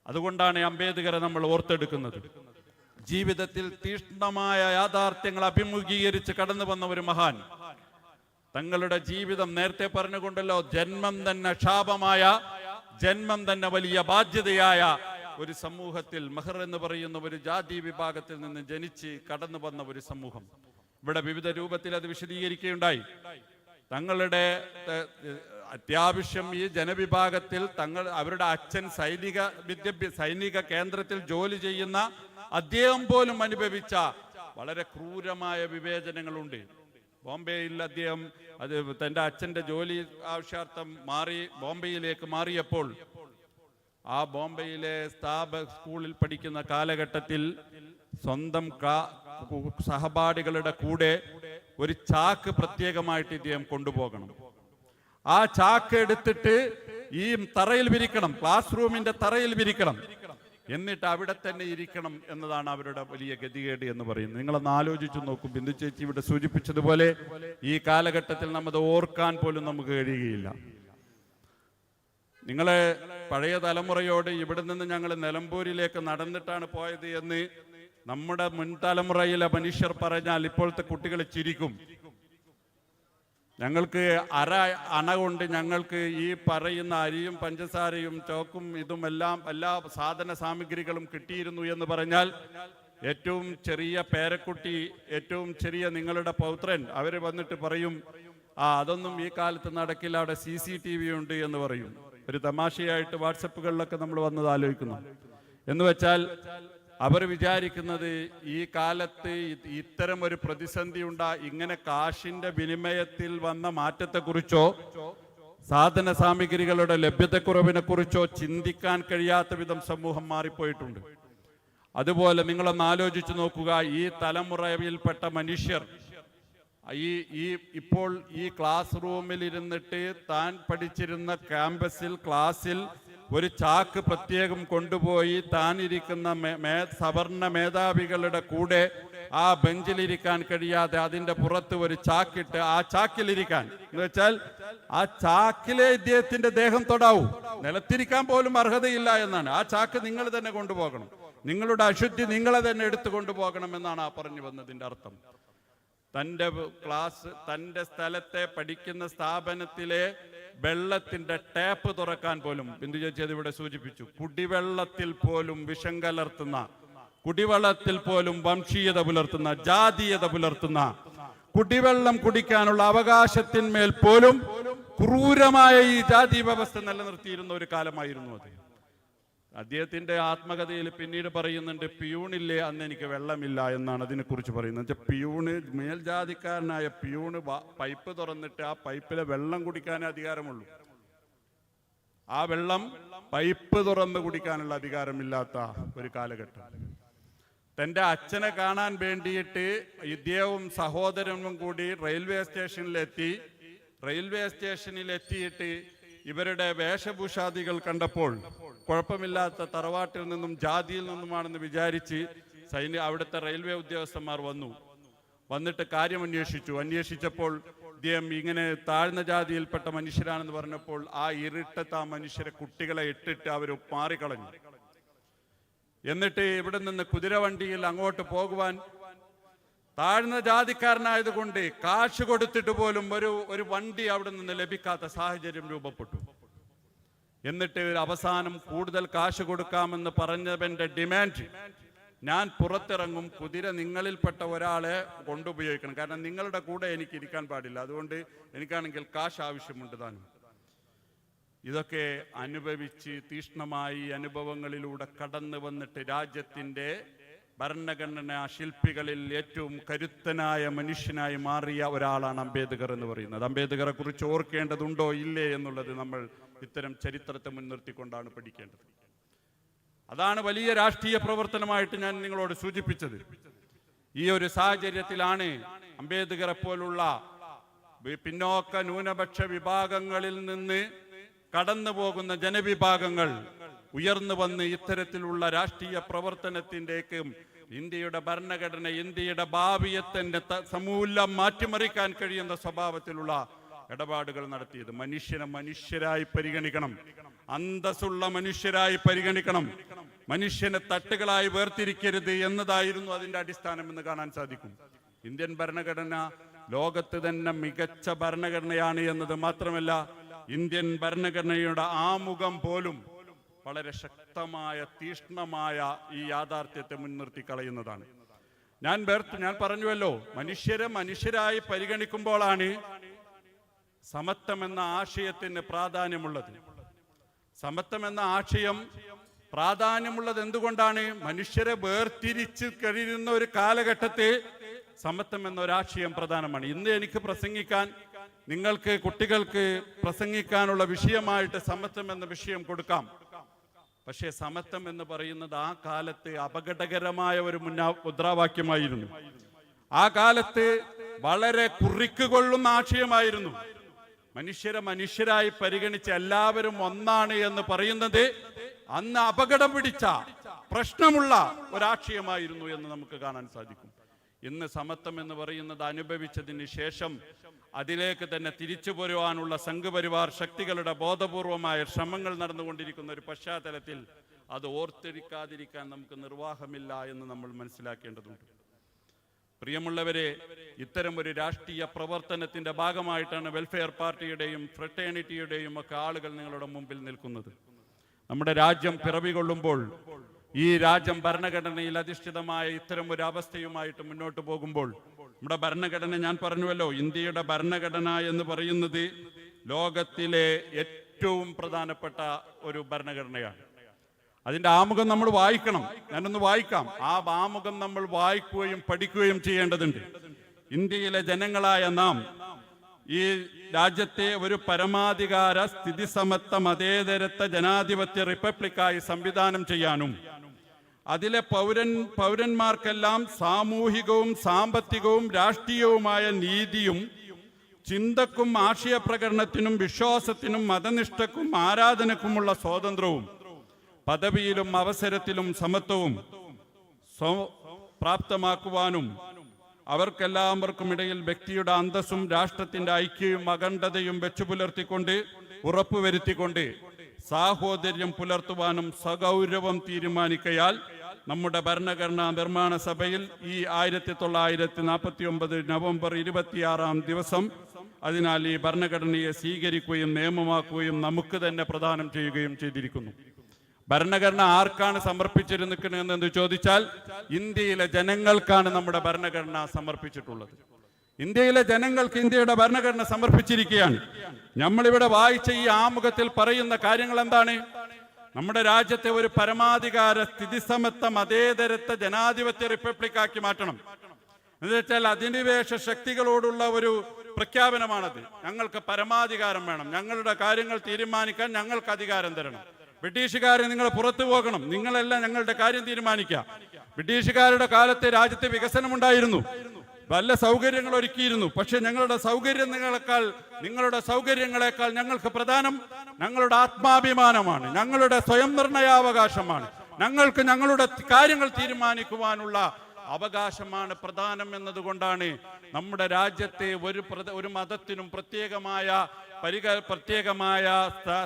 അതുകൊണ്ടാണ് അംബേദ്കറെ നമ്മൾ ഓർത്തെടുക്കുന്നത്. ജീവിതത്തിൽ തീക്ഷ്ണമായ യാഥാർത്ഥ്യങ്ങൾ അഭിമുഖീകരിച്ച് കടന്നു വന്ന ഒരു മഹാൻ. തങ്ങളുടെ ജീവിതം നേരത്തെ പറഞ്ഞുകൊണ്ടല്ലോ, ജന്മം തന്നെ ശാപമായ, ജന്മം തന്നെ വലിയ ബാധ്യതയായ ഒരു സമൂഹത്തിൽ, മെഹർ എന്ന് പറയുന്ന ഒരു ജാതി വിഭാഗത്തിൽ നിന്ന് ജനിച്ച് കടന്നു വന്ന ഒരു സമൂഹം. ഇവിടെ വിവിധ രൂപത്തിൽ അത് വിശദീകരിക്കുകയുണ്ടായി. തങ്ങളുടെ അത്യാവശ്യം ഈ ജനവിഭാഗത്തിൽ അവരുടെ അച്ഛൻ സൈനിക കേന്ദ്രത്തിൽ ജോലി ചെയ്യുന്ന അദ്ദേഹം പോലും അനുഭവിച്ച വളരെ ക്രൂരമായ വിവേചനങ്ങളുണ്ട്. ബോംബെയിൽ അദ്ദേഹം തൻ്റെ അച്ഛൻ്റെ ജോലി ആവശ്യാർത്ഥം ബോംബെയിലേക്ക് മാറിയപ്പോൾ ആ ബോംബെയിലെ സ്കൂളിൽ പഠിക്കുന്ന കാലഘട്ടത്തിൽ സ്വന്തം സഹപാഠികളുടെ കൂടെ ഒരു ചാക്ക് പ്രത്യേകമായിട്ട് ഇദ്ദേഹം കൊണ്ടുപോകണം. ആ ചാക്ക് എടുത്തിട്ട് ഈ തറയിൽ വിരിക്കണം, ക്ലാസ് റൂമിന്റെ തറയിൽ വിരിക്കണം, എന്നിട്ട് അവിടെ തന്നെ ഇരിക്കണം എന്നതാണ് അവരുടെ വലിയ ഗതികേട് എന്ന് പറയുന്നത്. നിങ്ങളൊന്ന് ആലോചിച്ചു നോക്കും. ബിന്ദു ചേച്ചി ഇവിടെ സൂചിപ്പിച്ചതുപോലെ ഈ കാലഘട്ടത്തിൽ നമ്മത് ഓർക്കാൻ പോലും നമുക്ക് കഴിയുകയില്ല. നിങ്ങളെ പഴയ തലമുറയോട് ഇവിടെ നിന്ന് ഞങ്ങൾ നിലമ്പൂരിലേക്ക് നടന്നിട്ടാണ് പോയത് എന്ന് നമ്മുടെ മുൻതലമുറയിലെ മനുഷ്യർ പറഞ്ഞാൽ ഇപ്പോഴത്തെ കുട്ടികൾ ചിരിക്കും. ഞങ്ങൾക്ക് അണ കൊണ്ട് ഞങ്ങൾക്ക് ഈ പറയുന്ന അരിയും പഞ്ചസാരയും ചോക്കും ഇതുമെല്ലാം എല്ലാ സാധന സാമഗ്രികളും കിട്ടിയിരുന്നു എന്ന് പറഞ്ഞാൽ ഏറ്റവും ചെറിയ പേരക്കുട്ടി, ഏറ്റവും ചെറിയ നിങ്ങളുടെ പൗത്രൻ അവർ വന്നിട്ട് പറയും, അതൊന്നും ഈ കാലത്ത് നടക്കില്ല, അവിടെ CCTV ഉണ്ട് എന്ന് പറയും. ഒരു തമാശയായിട്ട് വാട്സപ്പുകളിലൊക്കെ നമ്മൾ വന്നത് ആലോചിക്കുന്നു. എന്ന് വെച്ചാൽ അവർ വിചാരിക്കുന്നത് ഈ കാലത്ത് ഇത്തരം ഒരു പ്രതിസന്ധി ഇങ്ങനെ കാശിന്റെ വിനിമയത്തിൽ വന്ന മാറ്റത്തെക്കുറിച്ചോ സാധന സാമഗ്രികളുടെ ലഭ്യതക്കുറവിനെ കുറിച്ചോ ചിന്തിക്കാൻ കഴിയാത്ത വിധം സമൂഹം മാറിപ്പോയിട്ടുണ്ട്. അതുപോലെ നിങ്ങളൊന്ന് ആലോചിച്ചു നോക്കുക, ഈ തലമുറയിൽപ്പെട്ട മനുഷ്യർ ഇപ്പോൾ ഈ ക്ലാസ് റൂമിൽ ഇരുന്നിട്ട് താൻ പഠിച്ചിരുന്ന ക്ലാസ്സിൽ ഒരു ചാക്ക് പ്രത്യേകം കൊണ്ടുപോയി താൻ ഇരിക്കുന്ന സവർണ മേധാവികളുടെ കൂടെ ആ ബെഞ്ചിലിരിക്കാൻ കഴിയാതെ അതിന്റെ പുറത്ത് ഒരു ചാക്കിട്ട് ആ ചാക്കിലിരിക്കാൻ, എന്ന് വെച്ചാൽ ആ ചാക്കിലെ ഇദ്ദേഹത്തിന്റെ ദേഹം തൊടാവൂ, നിലത്തിരിക്കാൻ പോലും അർഹതയില്ല എന്നാണ്. ആ ചാക്ക് നിങ്ങൾ തന്നെ കൊണ്ടുപോകണം, നിങ്ങളുടെ അശുദ്ധി നിങ്ങളെ തന്നെ എടുത്തു കൊണ്ടുപോകണം എന്നാണ് ആ പറഞ്ഞു വന്നതിന്റെ അർത്ഥം. തന്റെ സ്ഥലത്തെ പഠിക്കുന്ന സ്ഥാപനത്തിലെ വെള്ളത്തിന്റെ ടാപ്പ് തുറക്കാൻ പോലും ബിന്ദു ചേച്ചി അത് ഇവിടെ സൂചിപ്പിച്ചു, കുടിവെള്ളത്തിൽ പോലും വിഷം കലർത്തുന്ന, കുടിവെള്ളത്തിൽ പോലും വംശീയത പുലർത്തുന്ന, ജാതീയത പുലർത്തുന്ന, കുടിവെള്ളം കുടിക്കാനുള്ള അവകാശത്തിന്മേൽ പോലും ക്രൂരമായ ഈ ജാതി വ്യവസ്ഥ നിലനിർത്തിയിരുന്ന ഒരു കാലമായിരുന്നു അത്. അദ്ദേഹത്തിന്റെ ആത്മകഥയിൽ പിന്നീട് പറയുന്നുണ്ട്, പിയൂണില്ലേ അന്ന് എനിക്ക് വെള്ളമില്ല എന്നാണ് അതിനെക്കുറിച്ച് പറയുന്നത്. പിയൂണ്, മേൽജാതിക്കാരനായ പിയൂണ് പൈപ്പ് തുറന്നിട്ട് ആ പൈപ്പിലെ വെള്ളം കുടിക്കാനേ അധികാരമുള്ളൂ. ആ വെള്ളം പൈപ്പ് തുറന്ന് കുടിക്കാനുള്ള അധികാരമില്ലാത്ത ഒരു കാലഘട്ടം. തന്റെ അച്ഛനെ കാണാൻ വേണ്ടിയിട്ട് ഇദ്ദേഹവും സഹോദരനും കൂടി റെയിൽവേ സ്റ്റേഷനിലെത്തിയിട്ട് ഇവരുടെ വേഷഭൂഷാദികൾ കണ്ടപ്പോൾ കുഴപ്പമില്ലാത്ത തറവാട്ടിൽ നിന്നും ജാതിയിൽ നിന്നുമാണെന്ന് വിചാരിച്ച് അവിടുത്തെ റെയിൽവേ ഉദ്യോഗസ്ഥന്മാർ വന്നിട്ട് കാര്യം അന്വേഷിച്ചപ്പോൾ ഇദ്ദേഹം ഇങ്ങനെ താഴ്ന്ന ജാതിയിൽപ്പെട്ട മനുഷ്യരാണെന്ന് പറഞ്ഞപ്പോൾ ആ ഇരുട്ടത്ത് ആ മനുഷ്യരെ കുട്ടികളെ ഇട്ടിട്ട് അവർ മാറിക്കളഞ്ഞു. എന്നിട്ട് ഇവിടെ നിന്ന് കുതിരവണ്ടിയിൽ അങ്ങോട്ട് പോകുവാൻ താഴ്ന്ന ജാതിക്കാരനായതുകൊണ്ട് കാശ് കൊടുത്തിട്ട് പോലും ഒരു വണ്ടി അവിടെ നിന്ന് ലഭിക്കാത്ത സാഹചര്യം രൂപപ്പെട്ടു. എന്നിട്ട് അവസാനം കൂടുതൽ കാശ് കൊടുക്കാമെന്ന് പറഞ്ഞവന്റെ ഡിമാൻഡ്, ഞാൻ പുറത്തിറങ്ങും, കുതിര നിങ്ങളിൽപ്പെട്ട ഒരാളെ കൊണ്ടുപയോഗിക്കണം, കാരണം നിങ്ങളുടെ കൂടെ എനിക്ക് ഇരിക്കാൻ പാടില്ല, അതുകൊണ്ട് എനിക്കാണെങ്കിൽ കാശ് ആവശ്യമുണ്ട് താനും. ഇതൊക്കെ അനുഭവിച്ച് തീഷ്ണമായി അനുഭവങ്ങളിലൂടെ കടന്നു വന്നിട്ട് രാജ്യത്തിന്റെ ഭരണഘടനാ ശില്പികളിൽ ഏറ്റവും കരുത്തനായ മനുഷ്യനായി മാറിയ ഒരാളാണ് അംബേദ്കർ എന്ന് പറയുന്നത്. അംബേദ്കറെ കുറിച്ച് ഓർക്കേണ്ടതുണ്ടോ ഇല്ലേ എന്നുള്ളത് നമ്മൾ ഇത്തരം ചരിത്രത്തെ മുൻനിർത്തിക്കൊണ്ടാണ് പഠിക്കേണ്ടത്. അതാണ് വലിയ രാഷ്ട്രീയ പ്രവർത്തനമായിട്ട് ഞാൻ നിങ്ങളോട് സൂചിപ്പിച്ചത്. ഈ ഒരു സാഹചര്യത്തിലാണ് അംബേദ്കറെ പോലുള്ള പിന്നോക്ക ന്യൂനപക്ഷ വിഭാഗങ്ങളിൽ നിന്ന് കടന്നു പോകുന്ന ജനവിഭാഗങ്ങൾ ഉയർന്നു വന്ന് ഇത്തരത്തിലുള്ള രാഷ്ട്രീയ പ്രവർത്തനത്തിൻ്റെക്കും ഇന്ത്യയുടെ ഭരണഘടന, ഇന്ത്യയുടെ ഭാവിയെ തന്നെ സമൂലം മാറ്റിമറിക്കാൻ കഴിയുന്ന സ്വഭാവത്തിലുള്ള ഇടപാടുകൾ നടത്തിയത്. മനുഷ്യനെ മനുഷ്യരായി പരിഗണിക്കണം, അന്തസ്സുള്ള മനുഷ്യരായി പരിഗണിക്കണം, മനുഷ്യനെ തട്ടുകളായി വേർതിരിക്കരുത് എന്നതായിരുന്നു അതിന്റെ അടിസ്ഥാനം എന്ന് കാണാൻ സാധിക്കും. ഇന്ത്യൻ ഭരണഘടന ലോകത്ത് തന്നെ മികച്ച ഭരണഘടനയാണ് എന്നത് മാത്രമല്ല, ഇന്ത്യൻ ഭരണഘടനയുടെ ആമുഖം പോലും വളരെ ശക്തമായ തീഷ്ണമായ ഈ യാഥാർത്ഥ്യത്തെ മുൻനിർത്തി കളയുന്നതാണ്. ഞാൻ പറഞ്ഞുവല്ലോ, മനുഷ്യരെ മനുഷ്യരായി പരിഗണിക്കുമ്പോഴാണ് സമത്വം എന്ന ആശയത്തിന് പ്രാധാന്യമുള്ളത്. സമത്വം എന്ന ആശയം പ്രാധാന്യമുള്ളത് എന്തുകൊണ്ടാണ്? മനുഷ്യരെ വേർതിരിച്ച് കഴിയുന്ന ഒരു കാലഘട്ടത്തിൽ സമത്വം എന്നൊരാശയം പ്രധാനമാണ്. ഇന്ന് എനിക്ക് പ്രസംഗിക്കാൻ, നിങ്ങൾക്ക് കുട്ടികൾക്ക് പ്രസംഗിക്കാനുള്ള വിഷയമായിട്ട് സമത്വം എന്ന വിഷയം കൊടുക്കാം. പക്ഷേ സമത്വം എന്ന് പറയുന്നത് ആ കാലത്ത് അപകടകരമായ ഒരു മുദ്രാവാക്യമായിരുന്നു. ആ കാലത്ത് വളരെ കുറിക്കുകൊള്ളുന്ന ആശയമായിരുന്നു. മനുഷ്യരെ മനുഷ്യരായി പരിഗണിച്ച് എല്ലാവരും ഒന്നാണ് എന്ന് പറയുന്നത് അന്ന് അപകടം പിടിച്ച പ്രശ്നമുള്ള ഒരാശയമായിരുന്നു എന്ന് നമുക്ക് കാണാൻ സാധിക്കും. ഇന്ന് സമത്വം എന്ന് പറയുന്നത് അനുഭവിച്ചതിന് ശേഷം അതിലേക്ക് തന്നെ തിരിച്ചു പോരുവാനുള്ള സംഘപരിവാർ ശക്തികളുടെ ബോധപൂർവമായ ശ്രമങ്ങൾ നടന്നുകൊണ്ടിരിക്കുന്ന ഒരു പശ്ചാത്തലത്തിൽ അത് ഓർത്തിരിക്കാതിരിക്കാൻ നമുക്ക് നിർവാഹമില്ല എന്ന് നമ്മൾ മനസ്സിലാക്കേണ്ടതുണ്ട്. പ്രിയമുള്ളവരെ, ഇത്തരം ഒരു രാഷ്ട്രീയ പ്രവർത്തനത്തിന്റെ ഭാഗമായിട്ടാണ് വെൽഫെയർ പാർട്ടിയുടെയും ഫ്രട്ടേണിറ്റിയുടെയും ഒക്കെ ആളുകൾ നിങ്ങളുടെ മുമ്പിൽ നിൽക്കുന്നത്. നമ്മുടെ രാജ്യം പിറവികൊള്ളുമ്പോൾ, ഈ രാജ്യം ഭരണഘടനയിൽ അധിഷ്ഠിതമായ ഇത്തരം ഒരു അവസ്ഥയുമായിട്ട് മുന്നോട്ട് പോകുമ്പോൾ, നമ്മുടെ ഭരണഘടന ഞാൻ പറഞ്ഞുവല്ലോ, ഇന്ത്യയുടെ ഭരണഘടന എന്ന് പറയുന്നത് ലോകത്തിലെ ഏറ്റവും പ്രധാനപ്പെട്ട ഒരു ഭരണഘടനയാണ്. അതിന്റെ ആമുഖം നമ്മൾ വായിക്കണം. ഞാനൊന്ന് വായിക്കാം. ആ ആമുഖം നമ്മൾ വായിക്കുകയും പഠിക്കുകയും ചെയ്യേണ്ടതുണ്ട്. ഇന്ത്യയിലെ ജനങ്ങളായ നാം ഈ രാജ്യത്തെ ഒരു പരമാധികാര സ്ഥിതിസമത്വ മതേതരത്വ ജനാധിപത്യ റിപ്പബ്ലിക്കായി സംവിധാനം ചെയ്യാനും അതിലെ പൗരന്മാർക്കെല്ലാം സാമൂഹികവും സാമ്പത്തികവും രാഷ്ട്രീയവുമായ നീതിയും ചിന്തക്കും ആശയപ്രകടനത്തിനും വിശ്വാസത്തിനും മതനിഷ്ഠക്കും ആരാധനക്കുമുള്ള സ്വാതന്ത്ര്യവും പദവിയിലും അവസരത്തിലും സമത്വവും പ്രാപ്തമാക്കുവാനും അവർക്കെല്ലാവർക്കും ഇടയിൽ വ്യക്തിയുടെ അന്തസ്സും രാഷ്ട്രത്തിന്റെ ഐക്യവും അഖണ്ഡതയും വെച്ചുപുലർത്തിക്കൊണ്ട് ഉറപ്പുവരുത്തിക്കൊണ്ട് സാഹോദര്യം പുലർത്തുവാനും സഗൗരവം തീരുമാനിക്കയാൽ നമ്മുടെ ഭരണഘടനാ നിർമ്മാണ സഭയിൽ ഈ 1949 നവംബർ 26 ദിവസം അതിനാൽ ഈ ഭരണഘടനയെ സ്വീകരിക്കുകയും നിയമമാക്കുകയും നമുക്ക് തന്നെ പ്രദാനം ചെയ്യുകയും ചെയ്തിരിക്കുന്നു. ഭരണഘടന ആർക്കാണ് സമർപ്പിച്ചിരിക്കുന്നതെന്ന് ചോദിച്ചാൽ ഇന്ത്യയിലെ ജനങ്ങൾക്കാണ് നമ്മുടെ ഭരണഘടന സമർപ്പിച്ചിട്ടുള്ളത്. ഇന്ത്യയിലെ ജനങ്ങൾക്ക് ഇന്ത്യയുടെ ഭരണഘടന സമർപ്പിച്ചിരിക്കുകയാണ്. നമ്മളിവിടെ വായിച്ച ഈ ആമുഖത്തിൽ പറയുന്ന കാര്യങ്ങൾ എന്താണ്? നമ്മുടെ രാജ്യത്തെ ഒരു പരമാധികാര സ്ഥിതിസമത്വ മതേതരത്വ ജനാധിപത്യ റിപ്പബ്ലിക്കാക്കി മാറ്റണം എന്ന് വെച്ചാൽ അധിനിവേശ ശക്തികളോടുള്ള ഒരു പ്രഖ്യാപനമാണത്. ഞങ്ങൾക്ക് പരമാധികാരം വേണം, ഞങ്ങളുടെ കാര്യങ്ങൾ തീരുമാനിക്കാൻ ഞങ്ങൾക്ക് അധികാരം തരണം. ബ്രിട്ടീഷുകാരെ നിങ്ങൾ പുറത്തു പോകണം, നിങ്ങളല്ല ഞങ്ങളുടെ കാര്യം തീരുമാനിക്കുക. ബ്രിട്ടീഷുകാരുടെ കാലത്ത് രാജ്യത്ത് വികസനമുണ്ടായിരുന്നു, വല്ല സൗകര്യങ്ങൾ ഒരുക്കിയിരുന്നു. പക്ഷെ ഞങ്ങളുടെ സൗകര്യങ്ങളെക്കാൾ ഞങ്ങൾക്ക് പ്രധാനം ഞങ്ങളുടെ ആത്മാഭിമാനമാണ്, ഞങ്ങളുടെ സ്വയം നിർണയാവകാശമാണ്, ഞങ്ങൾക്ക് ഞങ്ങളുടെ കാര്യങ്ങൾ തീരുമാനിക്കുവാനുള്ള അവകാശമാണ് പ്രധാനം എന്നതുകൊണ്ടാണ് നമ്മുടെ രാജ്യത്തെ ഒരു മതത്തിനും പ്രത്യേകമായ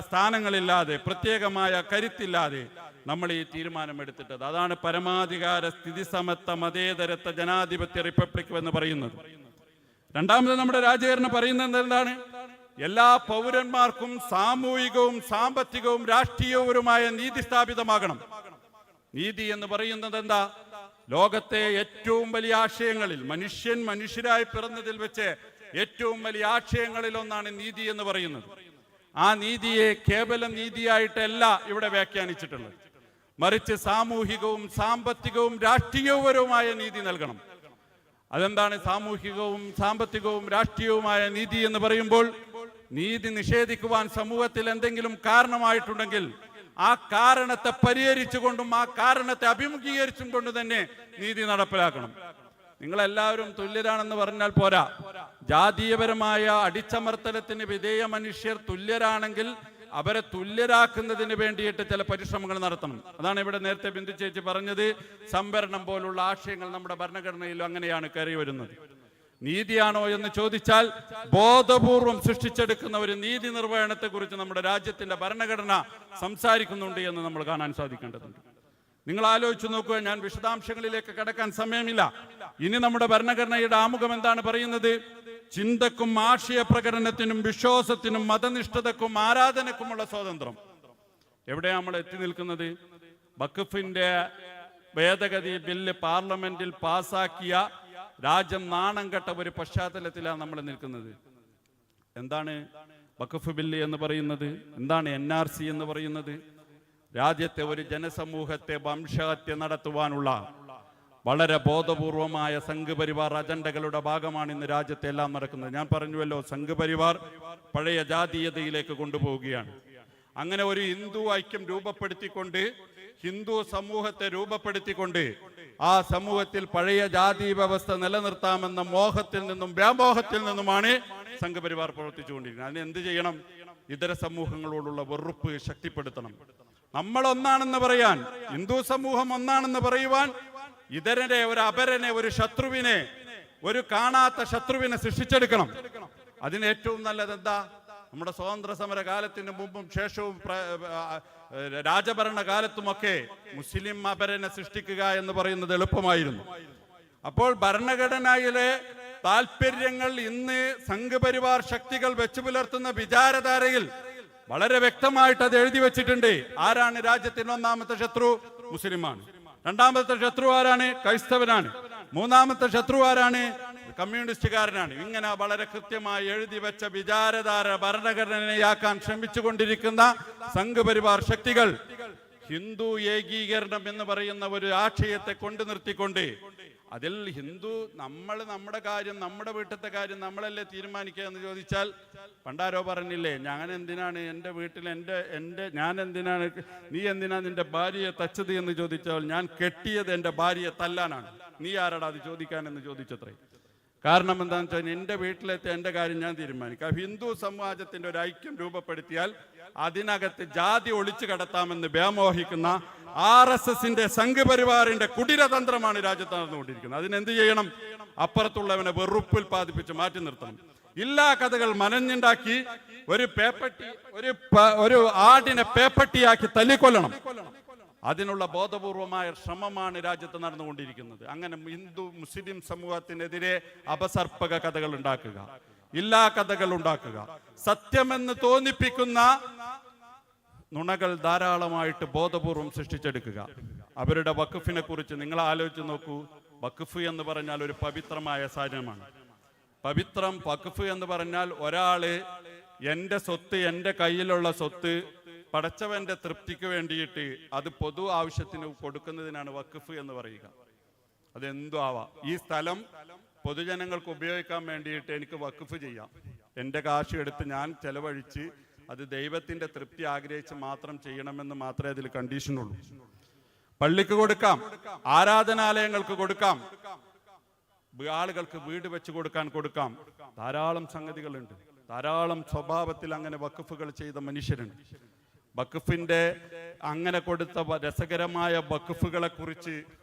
സ്ഥാനങ്ങളില്ലാതെ പ്രത്യേകമായ കരുത്തില്ലാതെ നമ്മൾ ഈ തീരുമാനമെടുത്തിട്ടത്. അതാണ് പരമാധികാര സ്ഥിതിസമത്വ മതേതരത്വ ജനാധിപത്യ റിപ്പബ്ലിക് എന്ന് പറയുന്നത്. രണ്ടാമത് നമ്മുടെ രാജ്യഘടന പറയുന്നത് എന്താണ്? എല്ലാ പൗരന്മാർക്കും സാമൂഹികവും സാമ്പത്തികവും രാഷ്ട്രീയവുമായ നീതി സ്ഥാപിതമാകണം. നീതി എന്ന് പറയുന്നത് എന്താ? ലോകത്തെ ഏറ്റവും വലിയ ആശയങ്ങളിൽ മനുഷ്യരായി പിറന്നതിൽ വെച്ച് ഏറ്റവും വലിയ ആശയങ്ങളിൽ ഒന്നാണ് നീതി എന്ന് പറയുന്നത്. ആ നീതിയെ കേവലം നീതിയായിട്ടല്ല ഇവിടെ വ്യാഖ്യാനിച്ചിട്ടുള്ളത്, മറിച്ച് സാമൂഹികവും സാമ്പത്തികവും രാഷ്ട്രീയപരവുമായ നീതി നൽകണം. അതെന്താണ് സാമൂഹികവും സാമ്പത്തികവും രാഷ്ട്രീയവുമായ നീതി എന്ന് പറയുമ്പോൾ? നീതി നിഷേധിക്കുവാൻ സമൂഹത്തിൽ എന്തെങ്കിലും കാരണമായിട്ടുണ്ടെങ്കിൽ ആ കാരണത്തെ പരിഹരിച്ചുകൊണ്ടും ആ കാരണത്തെ അഭിമുഖീകരിച്ചും കൊണ്ട് തന്നെ നീതി നടപ്പിലാക്കണം. നിങ്ങളെല്ലാവരും തുല്യരാണെന്ന് പറഞ്ഞാൽ പോരാ. ജാതീയപരമായ അടിച്ചമർത്തലത്തിന് വിധേയ മനുഷ്യർ തുല്യരാണെങ്കിൽ അവരെ തുല്യരാക്കുന്നതിന് വേണ്ടിയിട്ട് ചില പരിശ്രമങ്ങൾ നടത്തണം. അതാണ് ഇവിടെ നേരത്തെ ബിന്ദു ചേച്ചി പറഞ്ഞത്. സംവരണം പോലുള്ള ആശയങ്ങൾ നമ്മുടെ ഭരണഘടനയിൽ അങ്ങനെയാണ് കയറി വരുന്നത്. നീതിയാണോ എന്ന് ചോദിച്ചാൽ ബോധപൂർവം സൃഷ്ടിച്ചെടുക്കുന്ന ഒരു നീതി നിർവഹണത്തെ കുറിച്ച് നമ്മുടെ രാജ്യത്തിന്റെ ഭരണഘടന സംസാരിക്കുന്നുണ്ട് എന്ന് നമ്മൾ കാണാൻ സാധിക്കേണ്ടതുണ്ട്. നിങ്ങൾ ആലോചിച്ചു നോക്കുക. ഞാൻ വിശദാംശങ്ങളിലേക്ക് കടക്കാൻ സമയമില്ല. ഇനി നമ്മുടെ ഭരണഘടനയുടെ ആമുഖം എന്താണ് പറയുന്നത്? ചിന്തക്കും ആശയ പ്രകടനത്തിനും വിശ്വാസത്തിനും മതനിഷ്ഠതക്കും ആരാധനക്കുമുള്ള സ്വാതന്ത്ര്യം. എവിടെയാണ് നമ്മൾ എത്തി നിൽക്കുന്നത്? വഖഫിന്റെ ഭേദഗതി ബില്ല് പാർലമെന്റിൽ പാസാക്കിയ രാജ്യം നാണം കെട്ട ഒരു പശ്ചാത്തലത്തിലാണ് നമ്മൾ നിൽക്കുന്നത്. എന്താണ് വഖഫ് ബില്ല് എന്ന് പറയുന്നത്? എന്താണ് NRC എന്ന് പറയുന്നത്? രാജ്യത്തെ ഒരു ജനസമൂഹത്തെ വംശഹത്യ നടത്തുവാനുള്ള വളരെ ബോധപൂർവമായ സംഘപരിവാർ അജണ്ടകളുടെ ഭാഗമാണ് ഇന്ന് രാജ്യത്തെ എല്ലാം നടക്കുന്നത്. ഞാൻ പറഞ്ഞുവല്ലോ, സംഘപരിവാർ പഴയ ജാതീയതയിലേക്ക് കൊണ്ടുപോവുകയാണ്. അങ്ങനെ ഒരു ഹിന്ദു ഐക്യം രൂപപ്പെടുത്തിക്കൊണ്ട്, ഹിന്ദു സമൂഹത്തെ രൂപപ്പെടുത്തിക്കൊണ്ട് ആ സമൂഹത്തിൽ പഴയ ജാതി വ്യവസ്ഥ നിലനിർത്താമെന്ന മോഹത്തിൽ നിന്നും വ്യാമോഹത്തിൽ നിന്നുമാണ് സംഘപരിവാർ പ്രവർത്തിച്ചുകൊണ്ടിരിക്കുന്നത്. അതിന് എന്ത് ചെയ്യണം? ഇതര സമൂഹങ്ങളോടുള്ള വെറുപ്പ് ശക്തിപ്പെടുത്തണം. നമ്മൾ ഒന്നാണെന്ന് പറയാൻ, ഹിന്ദു സമൂഹം ഒന്നാണെന്ന് പറയുവാൻ ഇതരനെ, ഒരു അപരനെ, ഒരു ശത്രുവിനെ, ഒരു കാണാത്ത ശത്രുവിനെ സൃഷ്ടിച്ചെടുക്കണം. അതിന് ഏറ്റവും നല്ലത് എന്താ? നമ്മുടെ സ്വാതന്ത്ര്യ സമര കാലത്തിന് മുമ്പും ശേഷവും രാജഭരണ കാലത്തുമൊക്കെ മുസ്ലിം അപരനെ സൃഷ്ടിക്കുക എന്ന് പറയുന്നത് എളുപ്പമായിരുന്നു. അപ്പോൾ ഭരണഘടനയിലെ താല്പര്യങ്ങൾ ഇന്ന് സംഘപരിവാർ ശക്തികൾ വെച്ചു പുലർത്തുന്ന വിചാരധാരയിൽ വളരെ വ്യക്തമായിട്ട് അത് എഴുതി വെച്ചിട്ടുണ്ട്. ആരാണ് രാജ്യത്തിന്റെ ഒന്നാമത്തെ ശത്രു? മുസ്ലിമാണ്. രണ്ടാമത്തെ ശത്രു ആരാണ്? ക്രൈസ്തവനാണ്. മൂന്നാമത്തെ ശത്രു ആരാണ്? കമ്മ്യൂണിസ്റ്റുകാരനാണ്. ഇങ്ങനെ വളരെ കൃത്യമായി എഴുതി വെച്ച വിചാരധാര ഭരണഘടനയാക്കാൻ ശ്രമിച്ചുകൊണ്ടിരിക്കുന്ന സംഘപരിവാർ ശക്തികൾ ഹിന്ദു ഏകീകരണം എന്ന് പറയുന്ന ഒരു ആശയത്തെ കൊണ്ടു നിർത്തിക്കൊണ്ട് അതിൽ ഹിന്ദു നമ്മുടെ കാര്യം, നമ്മുടെ വീട്ടിലത്തെ കാര്യം നമ്മളല്ലേ തീരുമാനിക്കുക എന്ന് ചോദിച്ചാൽ, പണ്ടാരോ പറഞ്ഞില്ലേ, ഞാൻ എന്തിനാണ് എൻ്റെ വീട്ടിൽ ഞാൻ എന്തിനാണ്, നീ എന്തിനാ നിന്റെ ഭാര്യയെ തച്ചത് എന്ന് ചോദിച്ചാൽ, ഞാൻ കെട്ടിയത് എൻ്റെ ഭാര്യയെ തല്ലാനാണ്, നീ ആരാടാ അത് ചോദിക്കാനെന്ന് ചോദിച്ചത്രേ. കാരണം എന്താണെന്ന് വെച്ചാൽ എൻ്റെ വീട്ടിലെത്തി എൻ്റെ കാര്യം ഞാൻ തീരുമാനിക്കാം. ഹിന്ദു സമാജത്തിന്റെ ഒരു ഐക്യം രൂപപ്പെടുത്തിയാൽ അതിനകത്ത് ജാതി ഒളിച്ചു കടത്താമെന്ന് വ്യാമോഹിക്കുന്ന RSSന്റെ സംഘപരിവാറിന്റെ കുടിരതന്ത്രമാണ് രാജ്യത്ത് നടന്നുകൊണ്ടിരിക്കുന്നത്. അതിനെന്ത് ചെയ്യണം? അപ്പുറത്തുള്ളവനെ വെറുപ്പുൽപാദിപ്പിച്ച് മാറ്റി നിർത്തണം. എല്ലാ കഥകൾ മനഞ്ഞുണ്ടാക്കി ഒരു ആടിനെ പേപ്പട്ടിയാക്കി തല്ലിക്കൊല്ലണം. അതിനുള്ള ബോധപൂർവമായ ശ്രമമാണ് രാജ്യത്ത് നടന്നുകൊണ്ടിരിക്കുന്നത്. അങ്ങനെ ഹിന്ദു മുസ്ലിം സമൂഹത്തിനെതിരെ അപസർപ്പക കഥകൾ ഉണ്ടാക്കുക, ഇല്ലാ കഥകൾ ഉണ്ടാക്കുക, സത്യമെന്ന് തോന്നിപ്പിക്കുന്ന നുണകൾ ധാരാളമായിട്ട് ബോധപൂർവം സൃഷ്ടിച്ചെടുക്കുക. അവരുടെ വഖഫിനെ കുറിച്ച് നിങ്ങൾ ആലോചിച്ച് നോക്കൂ. വഖഫ് എന്ന് പറഞ്ഞാൽ ഒരു പവിത്രമായ സാധനമാണ്. വഖഫ് എന്ന് പറഞ്ഞാൽ ഒരാള് എൻ്റെ സ്വത്ത്, എൻ്റെ കയ്യിലുള്ള സ്വത്ത് പടച്ചവന്റെ തൃപ്തിക്ക് വേണ്ടിയിട്ട് അത് പൊതു ആവശ്യത്തിന് കൊടുക്കുന്നതിനാണ് വഖഫ് എന്ന് പറയുക. അതെന്തു ആവാം. ഈ സ്ഥലം പൊതുജനങ്ങൾക്ക് ഉപയോഗിക്കാൻ വേണ്ടിയിട്ട് എനിക്ക് വഖഫ് ചെയ്യാം. എൻ്റെ കാശ് എടുത്ത് ഞാൻ ചെലവഴിച്ച് അത് ദൈവത്തിന്റെ തൃപ്തി ആഗ്രഹിച്ച് മാത്രം ചെയ്യണമെന്ന് മാത്രമേ അതിൽ കണ്ടീഷനുള്ളൂ. പള്ളിക്ക് കൊടുക്കാം, ആരാധനാലയങ്ങൾക്ക് കൊടുക്കാം, ആളുകൾക്ക് വീട് വെച്ച് കൊടുക്കാം. ധാരാളം സംഗതികളുണ്ട്. ധാരാളം സ്വഭാവത്തിൽ അങ്ങനെ വഖഫുകൾ ചെയ്ത മനുഷ്യരുണ്ട്. വഖഫിന്റെ അങ്ങനെ കൊടുത്ത രസകരമായ വഖഫുകളെ കുറിച്ച്